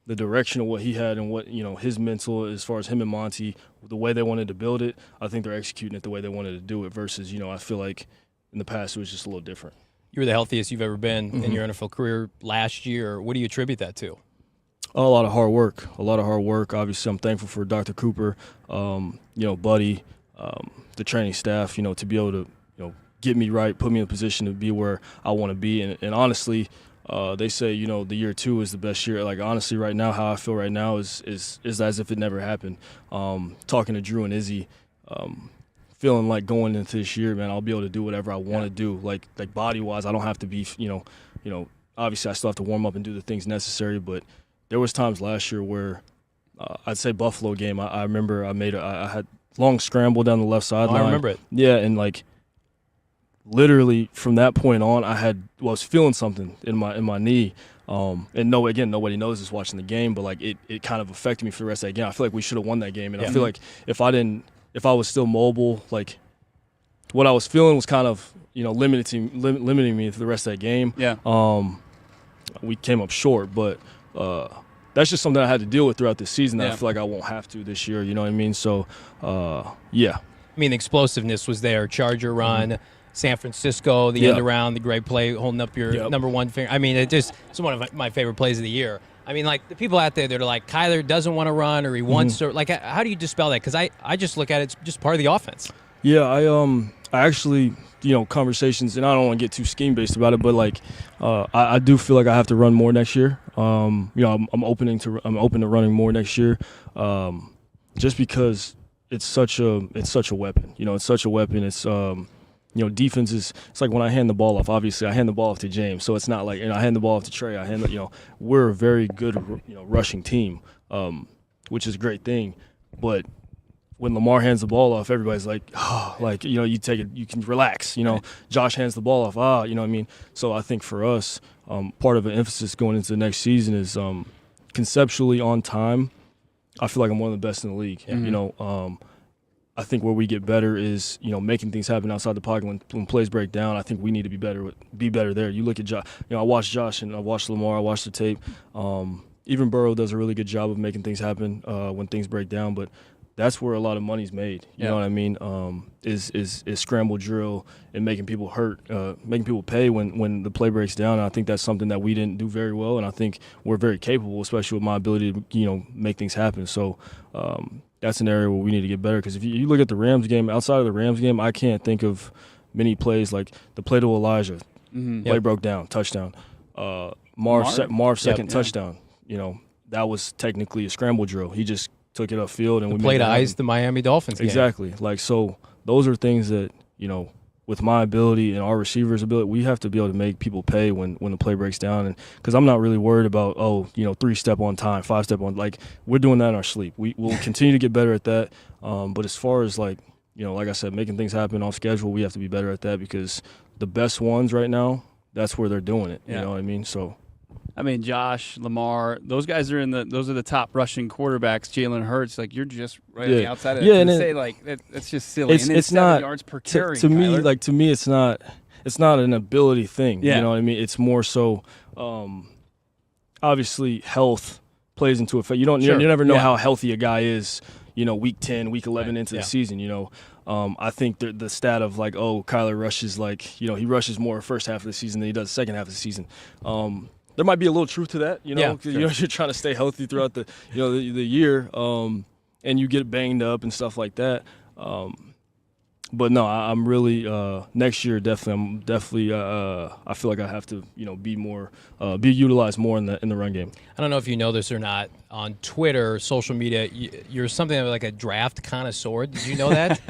E: the direction of what he had and what, his mental, as far as him and Monti, the way they wanted to build it, I think they're executing it the way they wanted to do it versus, I feel like in the past it was just a little different.
F: You were the healthiest you've ever been in your NFL career last year. What do you attribute that to?
E: A lot of hard work. Obviously, I'm thankful for Dr. Cooper, Buddy, the training staff, to be able to, get me right, put me in a position to be where I want to be. And honestly, they say, the year 2 is the best year. Like, honestly, right now, how I feel right now is as if it never happened. Talking to Drew and Izzy, feeling like going into this year, man, I'll be able to do whatever I want to do. Like body-wise, I don't have to be, obviously I still have to warm up and do the things necessary, but there was times last year where I'd say Buffalo game, I remember I had long scramble down the left sideline.
F: I remember it.
E: Yeah, and like literally from that point on, I was feeling something in my knee. And nobody knows this watching the game, but like it kind of affected me for the rest of that game. I feel like we should have won that game, and I feel like if I was still mobile, like what I was feeling was kind of limiting me for the rest of that game. Yeah. We came up short, but that's just something I had to deal with throughout the season that I feel like I won't have to this year. You know what I mean? So, yeah.
F: I mean, the explosiveness was there. Charger run, San Francisco, the end around, the great play, holding up your number one finger. I mean, it's one of my favorite plays of the year. I mean, like, the people out there that are like, Kyler doesn't want to run or he wants to. Like, how do you dispel that? Because I just look at it, it's just part of the offense.
E: Yeah, I actually, conversations, and I don't want to get too scheme-based about it, but, like, I do feel like I have to run more next year. I'm open to running more next year, just because it's such a weapon. It's such a weapon. It's defense is, it's like when I hand the ball off, obviously I hand the ball off to James, so it's not like, I hand the ball off to Trey, we're a very good, rushing team, which is a great thing, but when Lamar hands the ball off, everybody's like, you take it, you can relax, Josh hands the ball off, you know what I mean? So I think for us, part of an emphasis going into the next season is conceptually on time, I feel like I'm one of the best in the league. You know, I think where we get better is, you know, making things happen outside the pocket when plays break down. I think we need to be better there. You look at Josh. You know, I watched Josh and I watched Lamar. I watched the tape. Even Burrow does a really good job of making things happen when things break down. But that's where a lot of money's made. You know what I mean? Is scramble drill and making people hurt, making people pay when the play breaks down. And I think that's something that we didn't do very well. And I think we're very capable, especially with my ability to, you know, make things happen. So. That's an area where we need to get better, because if you look at the Rams game, outside of the Rams game, I can't think of many plays like the play to Elijah, play broke down, touchdown. Marv's second touchdown, you know, that was technically a scramble drill. He just took it upfield and we
F: played
E: to
F: ice the Miami Dolphins game.
E: Exactly. Like, so those are things that, you know, with my ability and our receivers' ability, we have to be able to make people pay when the play breaks down. And because I'm not really worried about, 3-step on time, 5-step on, like, we're doing that in our sleep. We'll continue to get better at that. But as far as, like, you know, like I said, making things happen off schedule, we have to be better at that, because the best ones right now, that's where they're doing it. You know what I mean? So.
D: I mean, Josh, Lamar, those guys are those are the top rushing quarterbacks. Jalen Hurts, like, you're just right on the outside of it. And say, like, that's just silly.
E: It's not
D: 7 yards per carry.
E: To me, like, it's not an ability thing.
D: Yeah.
E: You know what I mean? It's more so, obviously, health plays into effect. You never know how healthy a guy is, you know, week 10, week 11 into the season, you know. I think the stat of, like, Kyler rushes, like, you know, he rushes more first half of the season than he does second half of the season. There might be a little truth to that, you know. You know, you're trying to stay healthy throughout the year, and you get banged up and stuff like that. But no, I'm really next year definitely. I feel like I have to, you know, be utilized more in the run game.
F: I don't know if you know this or not. On Twitter, social media, you're something like a draft connoisseur. Did you know that?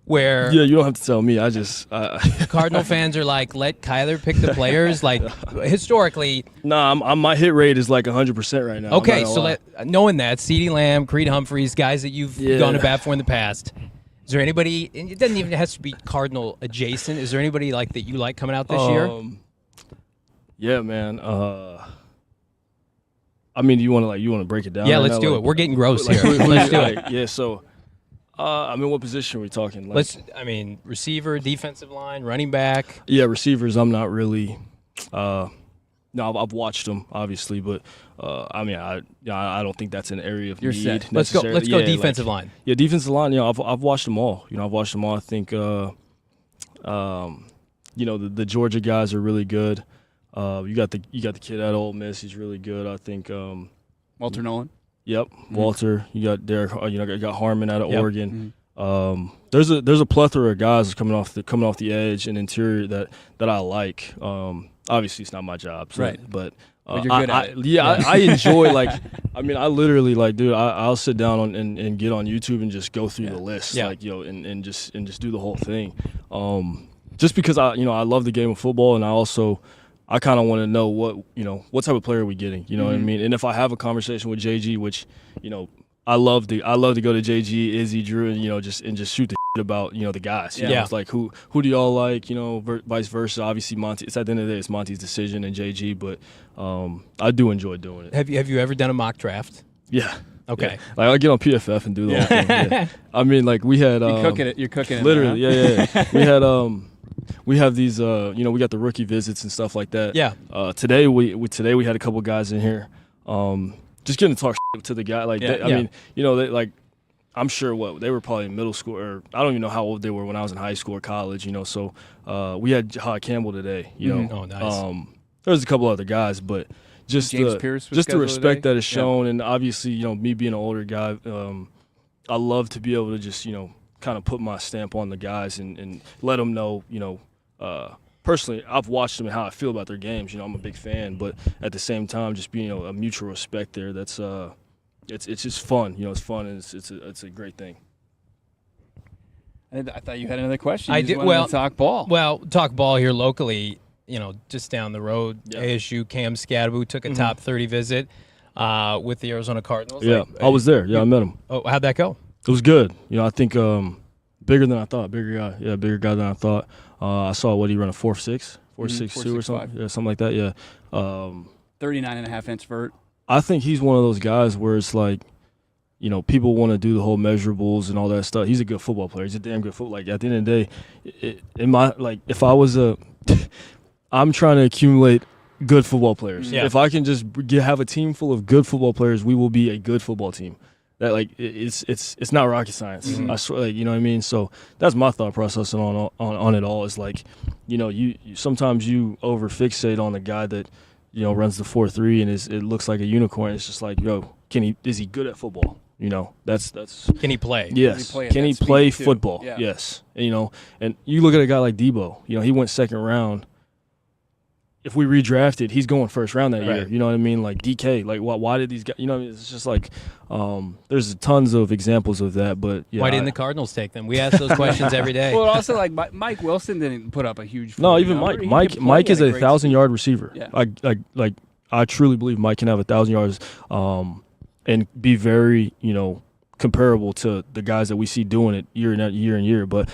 F: Where
E: you don't have to tell me. I just
F: Cardinal fans are like, let Kyler pick the players. Like, historically,
E: my hit rate is like 100% right now.
F: Okay, so knowing that, CeeDee Lamb, Creed Humphreys, guys that you've gone to bat for in the past. Is there anybody? It doesn't even have to be Cardinal adjacent. Is there anybody like that you like coming out this year?
E: Yeah, man. I mean, you want to break it down?
F: Yeah, let's do it. We're getting gross here. Let's do it.
E: Yeah. So, I mean, what position are we talking? Like,
F: receiver, defensive line, running back.
E: Yeah, receivers. I'm not really. No, I've watched them, obviously, but I mean, I don't think that's an area of need.
F: Let's go defensive line.
E: Yeah, defensive line. You know, I've watched them all. You know, I've watched them all. I think, you know, the Georgia guys are really good. You got the kid at Ole Miss. He's really good. I think
D: Walter Nolen.
E: Yep, Walter. You got Derek. You got Harmon out of Oregon. There's a plethora of guys coming off the edge and interior that I like. Obviously, it's not my job, so,
D: right?
E: But
D: you're good at it.
E: I enjoy, like, I mean, I literally, like, dude, I'll sit down and get on YouTube and just go through the list, like, and just do the whole thing. Just because I love the game of football, and I kind of want to know what type of player are we getting, you know what I mean? And if I have a conversation with JG, which, you know, I love to go to JG, Izzy, Drew, and, you know, just shoot the shit about, you know, the guys. You know, it's like, who do y'all like, you know, vice versa. Obviously, Monti. It's at the end of the day, it's Monti's decision and JG, but I do enjoy doing it.
F: Have you ever done a mock draft?
E: Yeah.
F: Okay.
E: Yeah. Like, I get on PFF and do the whole thing. Yeah. I mean, like, we had
D: You're cooking it.
E: Literally, yeah. We had we have these you know, we got the rookie visits and stuff like that.
F: Yeah.
E: Today we had a couple guys in here. Just getting to talk to the guy, like, I mean, you know, like, I'm sure they were probably in middle school, or I don't even know how old they were when I was in high school or college, you know. So we had Jahad Campbell today, you know.
F: Oh, nice.
E: There's a couple other guys, but just the respect that is shown, and obviously, you know, me being an older guy, I love to be able to just, you know, kind of put my stamp on the guys and let them know, you know. Personally, I've watched them and how I feel about their games. You know, I'm a big fan, but at the same time, just being, you know, a mutual respect there. That's it's just fun. You know, it's fun, and it's a great thing.
D: I thought you had another question.
F: I did. Well,
D: talk ball.
F: Well, talk ball here locally. You know, just down the road, ASU Cam Skattebo took a top 30 visit with the Arizona Cardinals.
E: Yeah, I was there. Yeah, I met him.
F: Oh, how'd that go?
E: It was good. You know, I think bigger than I thought. Bigger guy. Yeah, bigger guy than I thought. I saw he run a 4.6, 4.62 or something. Yeah, something like that. Yeah.
D: 39.5-inch vert.
E: I think he's one of those guys where it's like, you know, people want to do the whole measurables and all that stuff. He's a good football player. He's a damn good football. Like, at the end of the day, if I was I'm trying to accumulate good football players.
F: Yeah.
E: If I can just have a team full of good football players, we will be a good football team. That, like, it's not rocket science. I swear, like, you know what I mean? So that's my thought process on it all. Is like, you know, you sometimes you over fixate on the guy that, you know, runs the 4.3 and it looks like a unicorn. It's just like, yo, is he good at football? You know, that's
F: Can he play?
E: yes. Can he play football?
A: Yeah.
E: Yes. And, you know, and you look at a guy like Debo. You know, he went second round. If we redrafted, he's going first round that year. You know what I mean? Like DK. Like, why did these guys? You know what I mean? It's just like, there's tons of examples of that. But yeah,
F: Why didn't the Cardinals take them? We ask those questions every day.
A: Well, also, like, Mike Wilson didn't put up a huge.
E: No,
A: floor
E: even
A: number. He
E: Mike.
A: could play
E: Mike
A: at
E: is a
A: great
E: 1,000-yard receiver.
A: Yeah.
E: Like I truly believe Mike can have 1,000 yards, and be very, you know, comparable to the guys that we see doing it year in year. But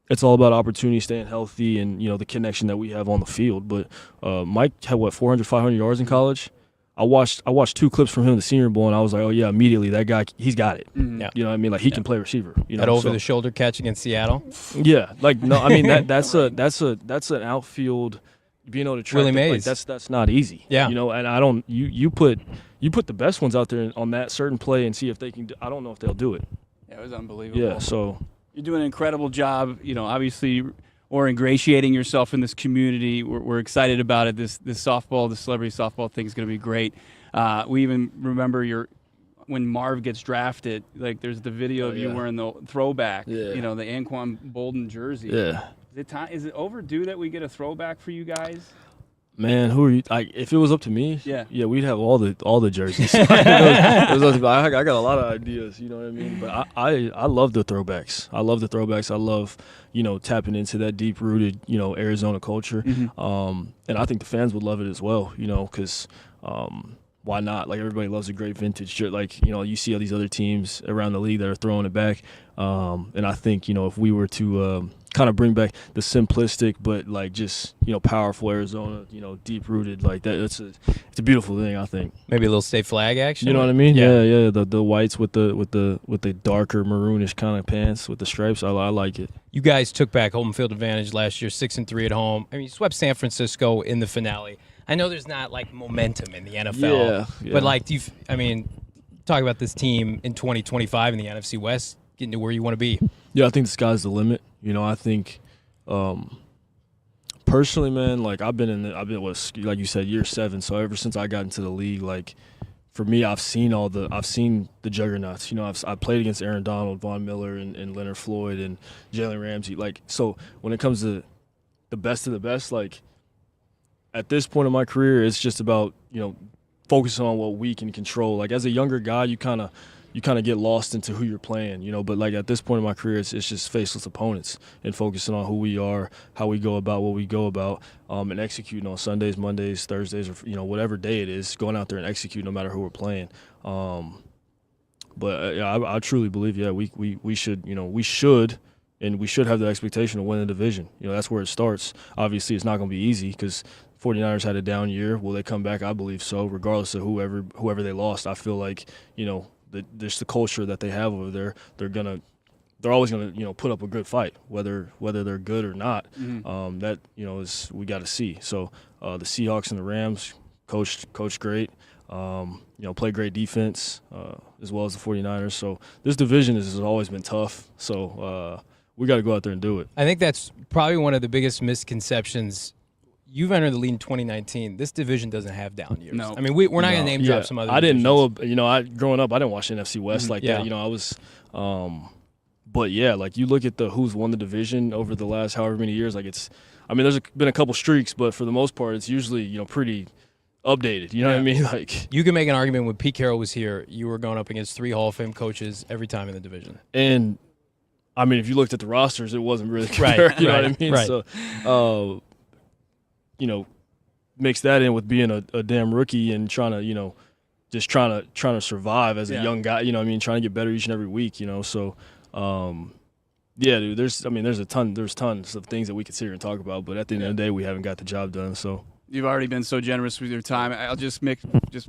E: it's all about opportunity, staying healthy, and, you know, the connection that we have on the field. But Mike had 400, 500 yards in college. I watched 2 clips from him in the Senior Bowl, and I was like, oh yeah, immediately that guy, he's got it.
F: Yeah.
E: You know what I mean? Like, he can play receiver. You know,
F: That over-the-shoulder catch against Seattle.
E: Yeah, like, no, I mean that's an outfield, being able to track
F: Willie
E: like,
F: Mays.
E: that's not easy.
F: Yeah.
E: You know, and I don't you put the best ones out there on that certain play and see if they can I don't know if they'll do it.
A: Yeah, it was unbelievable.
E: Yeah, so
D: You're doing an incredible job, you know, obviously, or ingratiating yourself in this community. We're excited about it. This softball, the celebrity softball thing is going to be great. We even remember when Marv gets drafted, like, there's the video of you wearing the throwback, you know, the Anquan Bolden jersey.
E: yeah.
D: Is it overdue that we get a throwback for you guys?
E: Man, who are you? If it was up to me,
D: Yeah.
E: we'd have all the jerseys. I got a lot of ideas, you know what I mean. But I love the throwbacks. I love, you know, tapping into that deep rooted, you know, Arizona culture. And I think the fans would love it as well, you know, because why not? Like, everybody loves a great vintage shirt. Like, you know, you see all these other teams around the league that are throwing it back. And I think, you know, if we were to kind of bring back the simplistic but, like, just, you know, powerful Arizona, you know, deep rooted like that, it's a beautiful thing, I think.
F: Maybe a little state flag action.
E: You know what I mean? Yeah. The whites with the darker maroonish kind of pants with the stripes. I like it.
F: You guys took back home field advantage last year, 6-3 at home. I mean, you swept San Francisco in the finale. I know there's not, like, momentum in the NFL,
E: Yeah.
F: but, like, talk about this team in 2025 in the NFC West, getting to where you want to be.
E: Yeah, I think the sky's the limit. You know, I think personally, man, like, I've been like you said, year 7. So ever since I got into the league, like, for me, I've seen the juggernauts. You know, I played against Aaron Donald, Von Miller, and Leonard Floyd and Jalen Ramsey. Like, so when it comes to the best of the best, like, at this point in my career, it's just about, you know, focusing on what we can control. Like, as a younger guy, you kind of get lost into who you're playing, you know. But, like, at this point in my career, it's just faceless opponents and focusing on who we are, how we go about what we go about, and executing on Sundays, Mondays, Thursdays, or, you know, whatever day it is, going out there and execute no matter who we're playing. But I truly believe, we should, you know, we should have the expectation to win the division. You know, that's where it starts. Obviously, it's not going to be easy because 49ers had a down year. Will they come back? I believe so, regardless of whoever they lost. I feel like, you know, there's the culture that they have over there. They're always gonna, you know, put up a good fight, whether they're good or not. That, you know, we got to see. So the Seahawks and the Rams coached great. You know, play great defense as well as the 49ers. So this division has always been tough. So we got to go out there and do it.
F: I think that's probably one of the biggest misconceptions. You've entered the league in 2019. This division doesn't have down years.
D: No.
F: I mean, we're not going to name drop some other
E: I didn't
F: divisions.
E: know, you know, growing up, I didn't watch the NFC West like that. You know, I was but yeah, like, you look at who's won the division over the last however many years, like, there's been a couple streaks, but for the most part, it's usually, you know, pretty updated. You know what I mean? Like,
F: you can make an argument when Pete Carroll was here, you were going up against 3 Hall of Fame coaches every time in the division.
E: And I mean, if you looked at the rosters, it wasn't really compared. You know what I mean?
F: Right.
E: So, you know, mix that in with being a damn rookie and trying to, you know, just trying to survive as a young guy. You know what I mean? Trying to get better each and every week. You know, so yeah, dude. There's tons of things that we could sit here and talk about, but at the end of the day, we haven't got the job done. So
D: You've already been so generous with your time. I'll just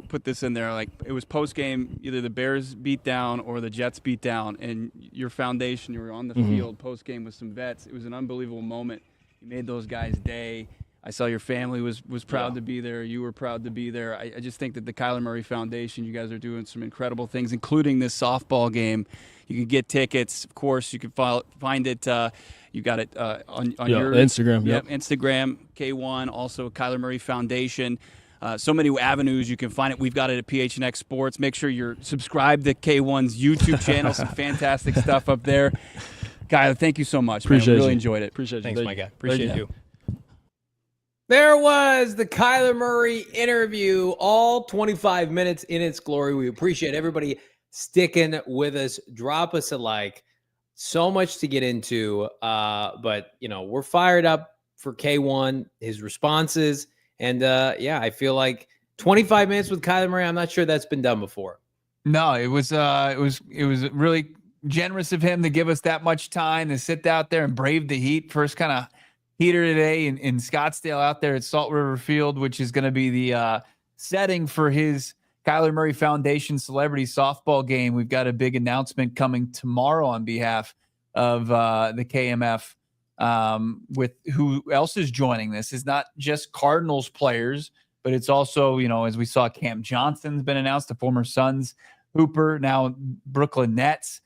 D: put this in there. Like, it was post game, either the Bears beat down or the Jets beat down, and your foundation, you were on the field post game with some vets. It was an unbelievable moment. You made those guys' day. I saw your family was proud to be there. You were proud to be there. I just think that the Kyler Murray Foundation, you guys are doing some incredible things, including this softball game. You can get tickets. Of course, you can find it. You got it on your
E: Instagram.
D: Yep, Instagram, K1, also Kyler Murray Foundation. So many avenues you can find it. We've got it at PHNX Sports. Make sure you're subscribed to K1's YouTube channel. Some fantastic stuff up there. Kyler, thank you so much.
E: Appreciate
D: man. Really
E: you.
D: enjoyed it.
E: Appreciate you.
F: Thanks, my guy. Appreciate you.
B: There was the Kyler Murray interview, all 25 minutes in its glory. We appreciate everybody sticking with us. Drop us a like. So much to get into, but we're fired up for K1, his responses, and I feel like 25 minutes with Kyler Murray. I'm not sure that's been done before.
A: No, it was really generous of him to give us that much time to sit out there and brave the heat. First kind of heater today in Scottsdale out there at Salt River Field, which is going to be the setting for his Kyler Murray Foundation Celebrity Softball game. We've got a big announcement coming tomorrow on behalf of the KMF with who else is joining this. It's not just Cardinals players, but it's also, as we saw, Cam Johnson's been announced, the former Suns hooper, now Brooklyn Nets.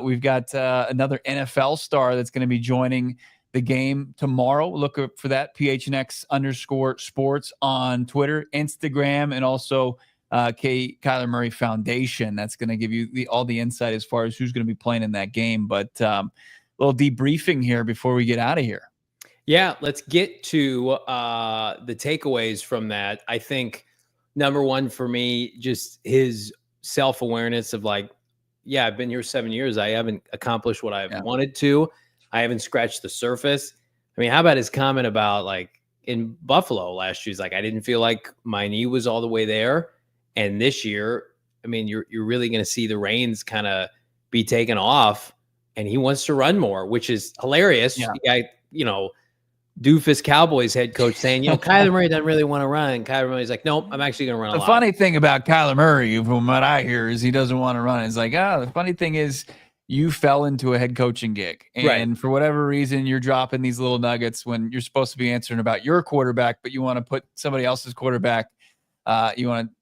A: We've got another NFL star that's going to be joining the game tomorrow. Look for that, PHNX_sports on Twitter, Instagram, and also Kyler Murray Foundation. That's going to give you all the insight as far as who's going to be playing in that game. But a little debriefing here before we get out of here.
B: Yeah, let's get to the takeaways from that. I think number one for me, just his self-awareness of I've been here 7 years. I haven't accomplished what I've wanted to. I haven't scratched the surface. I mean, how about his comment about in Buffalo last year? He's like, I didn't feel like my knee was all the way there. And this year, I mean, you're really going to see the reins kind of be taken off, and he wants to run more, which is hilarious. Yeah. Doofus Cowboys head coach saying, Kyler Murray doesn't really want to run. Kyler Murray's like, nope, I'm actually going to run a lot.
A: The funny thing about Kyler Murray, from what I hear, is he doesn't want to run. It's like, the funny thing is you fell into a head coaching gig. And for whatever reason, you're dropping these little nuggets when you're supposed to be answering about your quarterback, but you want to put somebody else's quarterback. You want to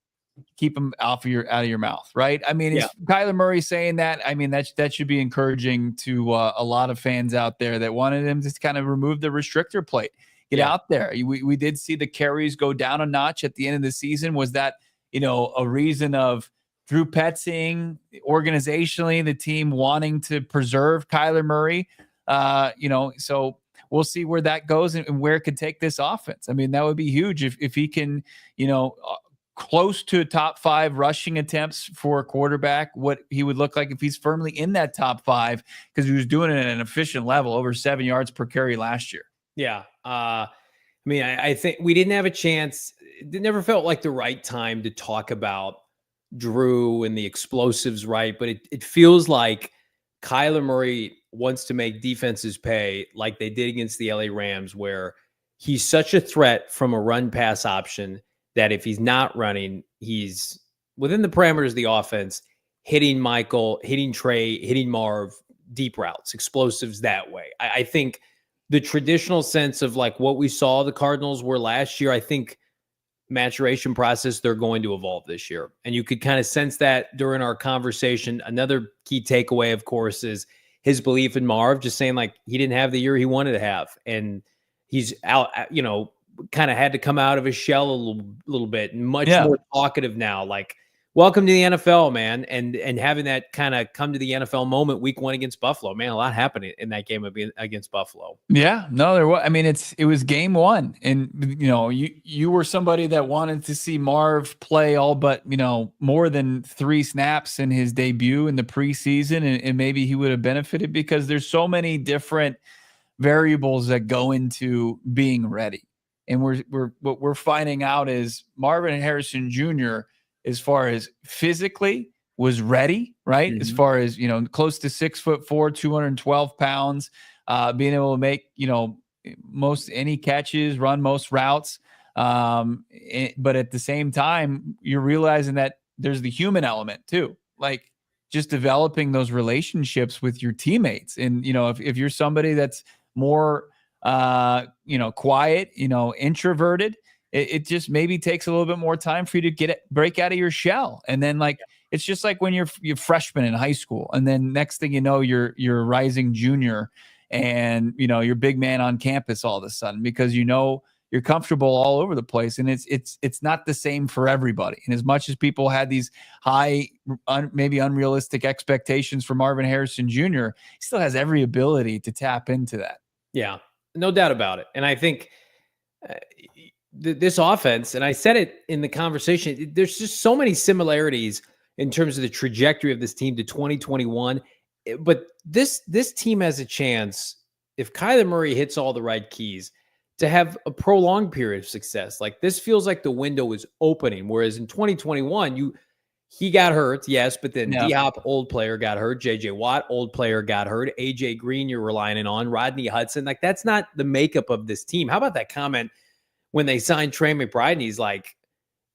A: keep them out of your mouth, right? I mean, is Kyler Murray saying that? I mean, that should be encouraging to a lot of fans out there that wanted him to kind of remove the restrictor plate, get out there. We did see the carries go down a notch at the end of the season. Was that a reason of Drew Petzing, organizationally, the team wanting to preserve Kyler Murray? So we'll see where that goes and where it could take this offense. I mean, that would be huge if he can, close to top 5 rushing attempts for a quarterback, what he would look like if he's firmly in that top 5, because he was doing it at an efficient level, over 7 yards per carry last year.
B: Yeah. I think we didn't have a chance. It never felt like the right time to talk about Drew and the explosives, right? But it feels like Kyler Murray wants to make defenses pay like they did against the LA Rams, where he's such a threat from a run pass option that if he's not running, he's within the parameters of the offense, hitting Michael, hitting Trey, hitting Marv, deep routes, explosives that way. I think the traditional sense of what we saw the Cardinals were last year, I think maturation process, they're going to evolve this year. And you could kind of sense that during our conversation. Another key takeaway, of course, is his belief in Marv, just saying he didn't have the year he wanted to have. And he's out, kind of had to come out of his shell a little bit, and much more talkative now. Welcome to the NFL, man. And having that kind of come to the NFL moment week 1 against Buffalo, man, a lot happened in that game against Buffalo.
A: Yeah, no, there was. I mean, it was game 1, and you were somebody that wanted to see Marv play all but more than 3 snaps in his debut in the preseason, and maybe he would have benefited, because there's so many different variables that go into being ready. And what we're finding out is Marvin Harrison Jr., as far as physically, was ready, right? Mm-hmm. As far as, close to 6'4", 212 pounds, being able to make, most any catches, run most routes. But at the same time, you're realizing that there's the human element too, like just developing those relationships with your teammates. And, if you're somebody that's more, quiet, introverted, it just maybe takes a little bit more time for you to break out of your shell. And then it's just like when you're freshman in high school, and then next thing you know, you're a rising junior, and you're big man on campus all of a sudden, because you're comfortable all over the place, and it's not the same for everybody. And as much as people had these high, maybe unrealistic expectations for Marvin Harrison Jr., he still has every ability to tap into that.
B: Yeah, no doubt about it. And I think this offense, and I said it in the conversation, there's just so many similarities in terms of the trajectory of this team to 2021. But this team has a chance, if Kyler Murray hits all the right keys, to have a prolonged period of success. Like, this feels like the window is opening. Whereas in 2021, he got hurt, yes, but then D-Hop, old player, got hurt. J.J. Watt, old player, got hurt. A.J. Green, you're relying on. Rodney Hudson. Like, that's not the makeup of this team. How about that comment when they signed Trey McBride, and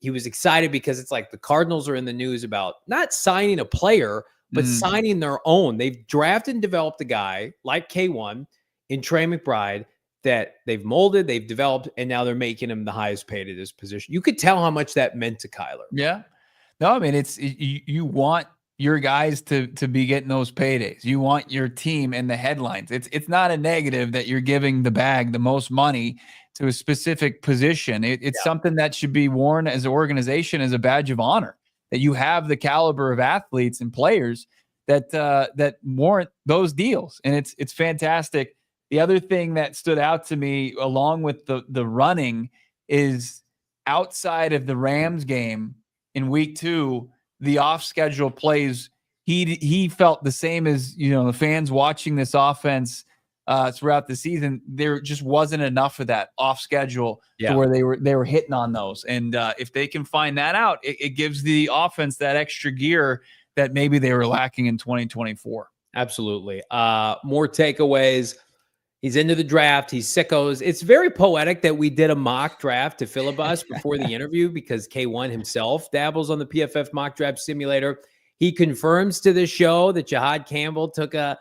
B: he was excited because it's like the Cardinals are in the news about not signing a player, but signing their own. They've drafted and developed a guy like K1 in Trey McBride that they've molded, they've developed, and now they're making him the highest paid at his position. You could tell how much that meant to Kyler.
A: Yeah. No, I mean, you want your guys to be getting those paydays. You want your team in the headlines. It's not a negative that you're giving the bag the most money to a specific position. It's something that should be worn as an organization as a badge of honor, that you have the caliber of athletes and players that warrant those deals. And it's fantastic. The other thing that stood out to me, along with the running, is outside of the Rams game in week 2, the off-schedule plays, he felt the same as, the fans watching this offense throughout the season. There just wasn't enough of that off-schedule to where they were hitting on those. And if they can find that out, it gives the offense that extra gear that maybe they were lacking in 2024.
B: Absolutely. More takeaways. He's into the draft. He's sickos. It's very poetic that we did a mock draft to filibust before the interview, because K1 himself dabbles on the PFF mock draft simulator. He confirms to the show that Jihad Campbell took a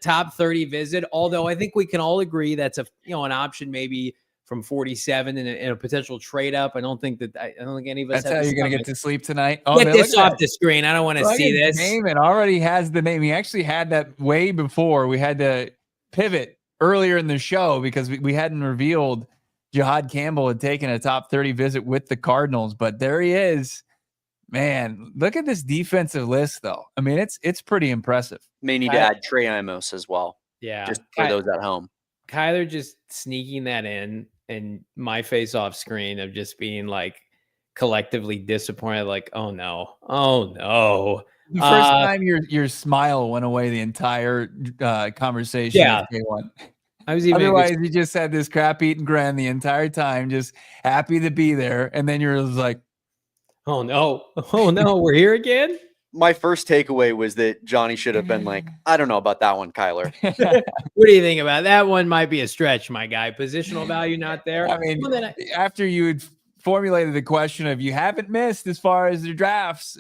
B: top 30 visit, although I think we can all agree that's an option maybe from 47 and a potential trade up. I don't think any of us.
A: That's how you're going to get to sleep tonight.
B: Oh, get this off the screen. I don't want to see this.
A: Damon already has the name. He actually had that way before. We had to pivot earlier in the show because we hadn't revealed Jihad Campbell had taken a top 30 visit with the Cardinals, but there he is. Man, look at this defensive list, though. I mean, it's pretty impressive.
C: May need to add Trey Amos as well.
B: Yeah.
C: Just for those at home.
B: Kyler just sneaking that in, and my face off screen of just being collectively disappointed. Oh no.
A: The first time your smile went away the entire conversation.
B: Yeah. I was even
A: Otherwise, you just had this crap eating grin the entire time, just happy to be there. And then you're like,
B: oh no, we're here again.
C: My first takeaway was that Johnny should have been like, I don't know about that one, Kyler.
B: What do you think about that one? Might be a stretch, my guy. Positional value not there.
A: I mean, after you had formulated the question of you haven't missed as far as the drafts,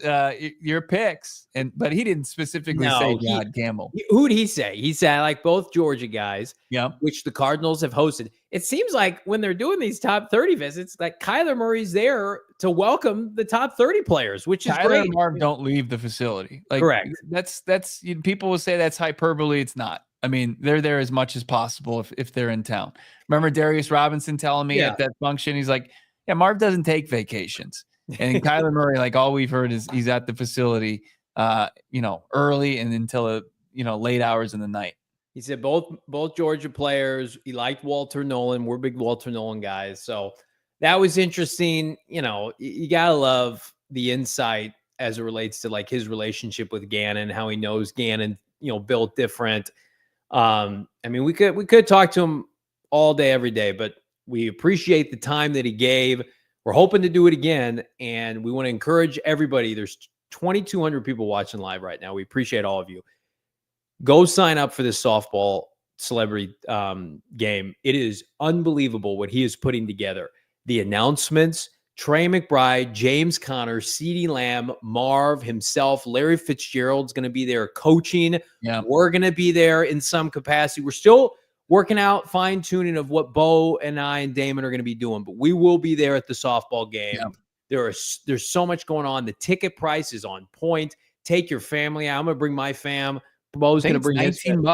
A: your picks, but he didn't specifically say Jihad Campbell.
B: Who'd he say? He said I like both Georgia guys,
A: yeah,
B: which the Cardinals have hosted. It seems like when they're doing these top 30 visits, Kyler Murray's there to welcome the top 30 players, which is
A: Kyler
B: great.
A: and Marv don't leave the facility.
B: Correct.
A: That's people will say that's hyperbole. It's not. I mean, they're there as much as possible if they're in town. Remember Darius Robinson telling me at that function, he's like, yeah, Marv doesn't take vacations. And Kyler Murray, all we've heard is he's at the facility, early and until late hours in the night.
B: He said both Georgia players. He liked Walter Nolen. We're big Walter Nolen guys. So that was interesting. You gotta love the insight as it relates to his relationship with Gannon, how he knows Gannon, built different. I mean, we could talk to him all day, every day, but we appreciate the time that he gave. We're hoping to do it again, and we want to encourage everybody. There's 2,200 people watching live right now. We appreciate all of you. Go sign up for this softball celebrity game. It is unbelievable what he is putting together. the announcements. Trey McBride, James Conner, CeeDee Lamb, Marv himself, Larry Fitzgerald's going to be there coaching.
A: Yeah.
B: We're going to be there in some capacity. We're still working out fine-tuning of what Bo and I and Damon are going to be doing, but we will be there at the softball game. Yeah. There's so much going on. The ticket price is on point. Take your family out. I'm going to bring my fam. Bo's going to bring
A: $19.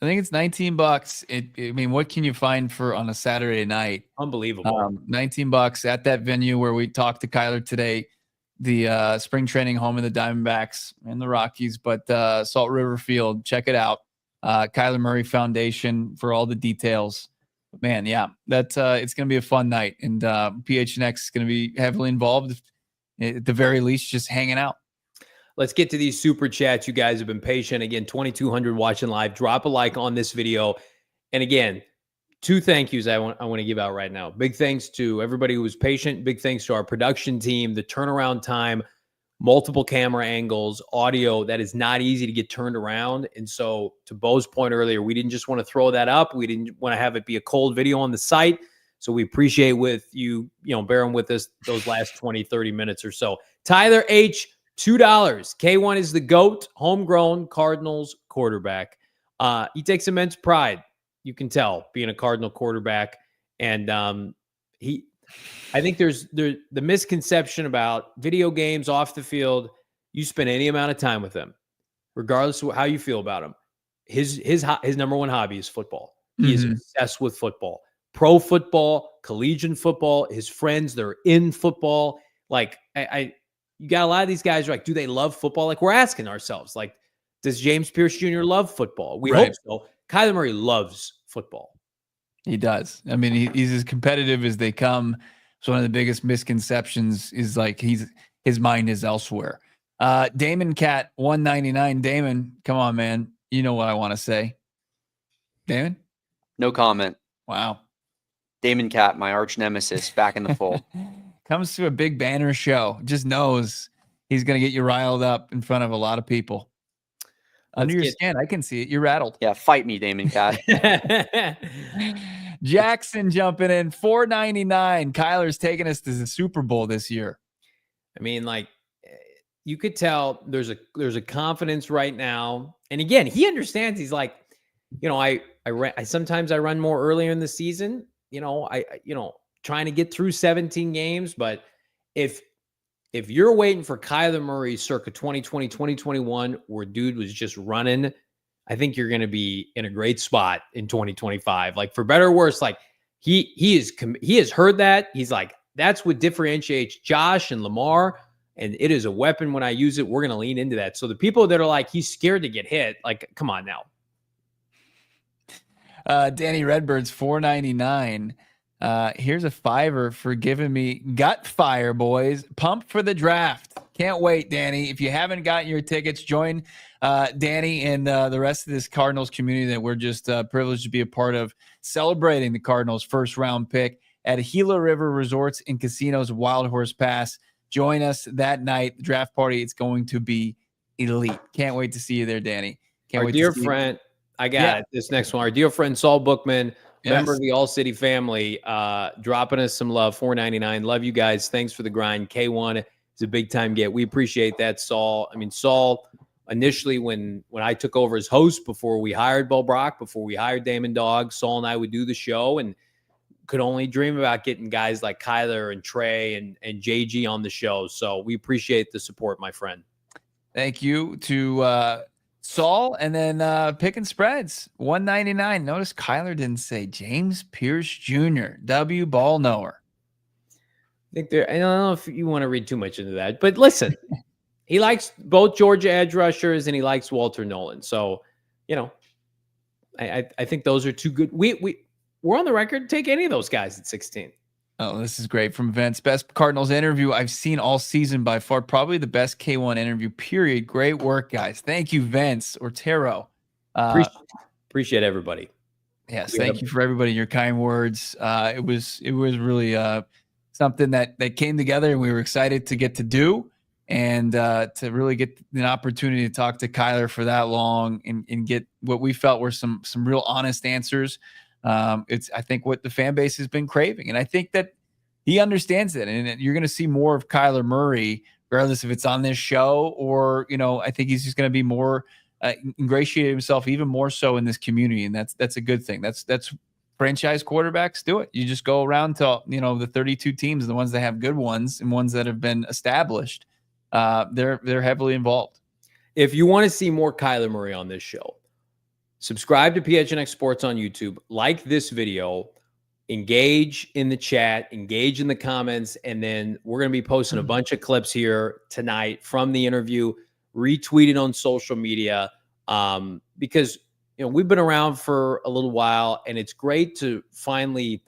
A: I think it's $19. I mean, what can you find for on a Saturday night?
B: Unbelievable.
A: $19 at that venue where we talked to Kyler today, the spring training home of the Diamondbacks and the Rockies, but Salt River Field. Check it out. Kyler Murray Foundation for all the details. Man, yeah, it's going to be a fun night, and PHNX is going to be heavily involved. At the very least, just hanging out.
B: Let's get to these super chats. You guys have been patient. Again, 2,200 watching live. Drop a like on this video. And again, 2 thank yous I want to give out right now. Big thanks to everybody who was patient. Big thanks to our production team, the turnaround time, multiple camera angles, audio. That is not easy to get turned around. And so to Bo's point earlier, we didn't just want to throw that up. We didn't want to have it be a cold video on the site. So we appreciate with you, bearing with us those last 20, 30 minutes or so. Tyler H., $2. K1 is the GOAT, homegrown Cardinals quarterback. He takes immense pride, you can tell, being a Cardinal quarterback. And I think there's the misconception about video games off the field. You spend any amount of time with them, regardless of how you feel about him. His number one hobby is football. He is obsessed with football, pro football, collegiate football. His friends, they're in football. Like you got a lot of these guys are like, do they love football? Like, we're asking ourselves, like, does James Pierce Jr. love football? We hope so. Kyler Murray loves football.
A: He does. I mean, he's as competitive as they come. So one of the biggest misconceptions is like his mind is elsewhere. Damon Cat 199. Damon, come on, man. You know what I want to say. Damon?
C: No comment.
A: Wow.
C: Damon Cat, my arch nemesis, back in the fold.
A: Comes to a big banner show, just knows he's going to get you riled up in front of a lot of people. Under your skin, I can see it. You're rattled.
C: Yeah, fight me, Damon Cat.
A: Jackson jumping in, $4.99. Kyler's taking us to the Super Bowl this year.
B: I mean, like, you could tell there's a confidence right now. And again, he understands. He's like, sometimes I run more earlier in the season. Trying to get through 17 games. But if you're waiting for Kyler Murray circa 2020, 2021, where dude was just running, I think you're going to be in a great spot in 2025. Like, for better or worse, like he has heard that. He's like, that's what differentiates Josh and Lamar. And it is a weapon when I use it. We're going to lean into that. So the people that are like, he's scared to get hit, like, come on now.
A: Danny Redbird's $4.99. Here's a $5 for giving me gut fire, boys. Pump for the draft. Can't wait, Danny. If you haven't gotten your tickets, join Danny and the rest of this Cardinals community that we're just privileged to be a part of, celebrating the Cardinals' first-round pick at Gila River Resorts and Casinos Wild Horse Pass. Join us that night. The draft party, it's going to be elite. Can't wait to see you there, Danny.
B: Our dear friend, I got it. This next one. Our dear friend Saul Bookman, member of the All City family, dropping us some love, $4.99. Love you guys. Thanks for the grind. K1 is a big time get. We appreciate that, Saul. I mean, Saul, initially when I took over as host before we hired Bo Brack, before we hired Damon Dawg, Saul and I would do the show and could only dream about getting guys like Kyler and Trey and JG on the show. So we appreciate the support, my friend.
A: Thank you to Saul, and then picking spreads, $1.99. Notice Kyler didn't say James Pierce Jr., W ball knower.
B: I don't know if you want to read too much into that, but listen, he likes both Georgia edge rushers and he likes Walter Nolen. So, I think those are two good. We're on the record. Take any of those guys at 16.
A: Oh, this is great from Vince. Best Cardinals interview I've seen all season by far. Probably the best K1 interview, period. Great work, guys. Thank you, Vince Ortero.
B: Appreciate everybody.
A: Yes, thank you for everybody. Your kind words. It was really something that came together, and we were excited to get to do, and to really get an opportunity to talk to Kyler for that long and get what we felt were some real honest answers. It's, I think, what the fan base has been craving. And I think that he understands it. And you're going to see more of Kyler Murray, regardless if it's on this show or, I think he's just going to be more ingratiate himself even more so in this community. And that's a good thing. That's franchise quarterbacks do it. You just go around to, the 32 teams, the ones that have good ones and ones that have been established. They're heavily involved.
B: If you want to see more Kyler Murray on this show, subscribe to PHNX Sports on YouTube, like this video, engage in the chat, engage in the comments, and then we're going to be posting a bunch of clips here tonight from the interview, retweet it on social media, because we've been around for a little while, and it's great to finally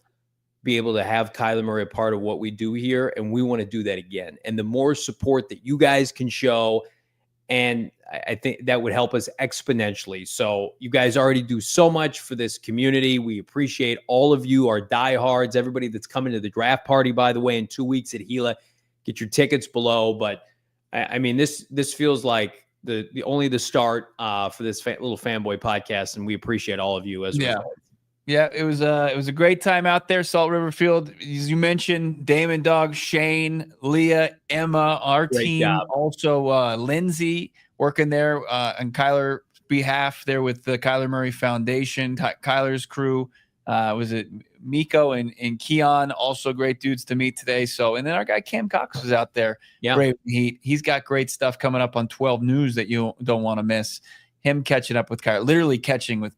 B: be able to have Kyler Murray a part of what we do here, and we want to do that again. And the more support that you guys can show, and I think that would help us exponentially. So you guys already do so much for this community. We appreciate all of you, our diehards, everybody that's coming to the draft party, by the way, in 2 weeks at Gila. Get your tickets below. But I mean, this feels like the start for this little fanboy podcast, and we appreciate all of you as well.
A: Yeah, it was a great time out there, Salt River Field. As you mentioned, Damon, Dawg, Shane, Leah, Emma, our
B: Great
A: team,
B: job.
A: also Lindsay working there on Kyler's behalf there with the Kyler Murray Foundation, Kyler's crew. Was it Miko and Keon? Also great dudes to meet today. So, and then our guy Cam Cox was out there.
B: Yeah,
A: Brave Heat. He's got great stuff coming up on 12 News that you don't want to miss. Him catching up with Kyler, literally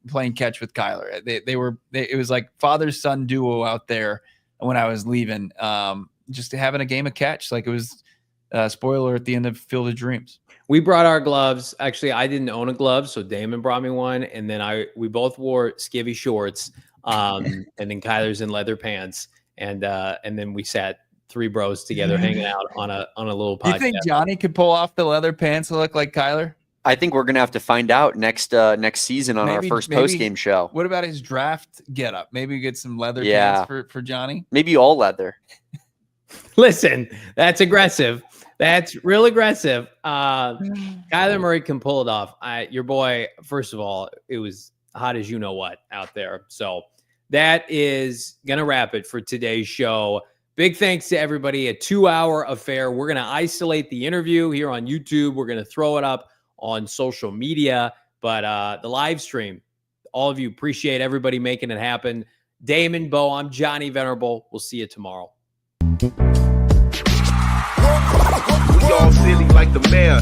A: playing catch with Kyler. It was like father-son duo out there when I was leaving, just having a game of catch. Like it was spoiler at the end of Field of Dreams.
B: We brought our gloves. Actually, I didn't own a glove, so Damon brought me one, and then we both wore skivvy shorts, and then Kyler's in leather pants, and then we sat three bros together hanging out on a little podcast.
A: You think Johnny could pull off the leather pants and look like Kyler?
C: I think we're gonna have to find out next season on our first post-game show.
A: What about his draft getup? Maybe we get some leather pants for Johnny.
C: Maybe all leather.
B: Listen, that's aggressive. That's real aggressive. Kyler Murray can pull it off. Your boy, first of all, it was hot as you know what out there. So that is gonna wrap it for today's show. Big thanks to everybody. A 2-hour affair. We're gonna isolate the interview here on YouTube. We're gonna throw it up on social media, but the live stream, all of you, appreciate everybody making it happen. Damon, Bo, I'm Johnny Venerable. We'll see you tomorrow.
G: We all silly like the mayor.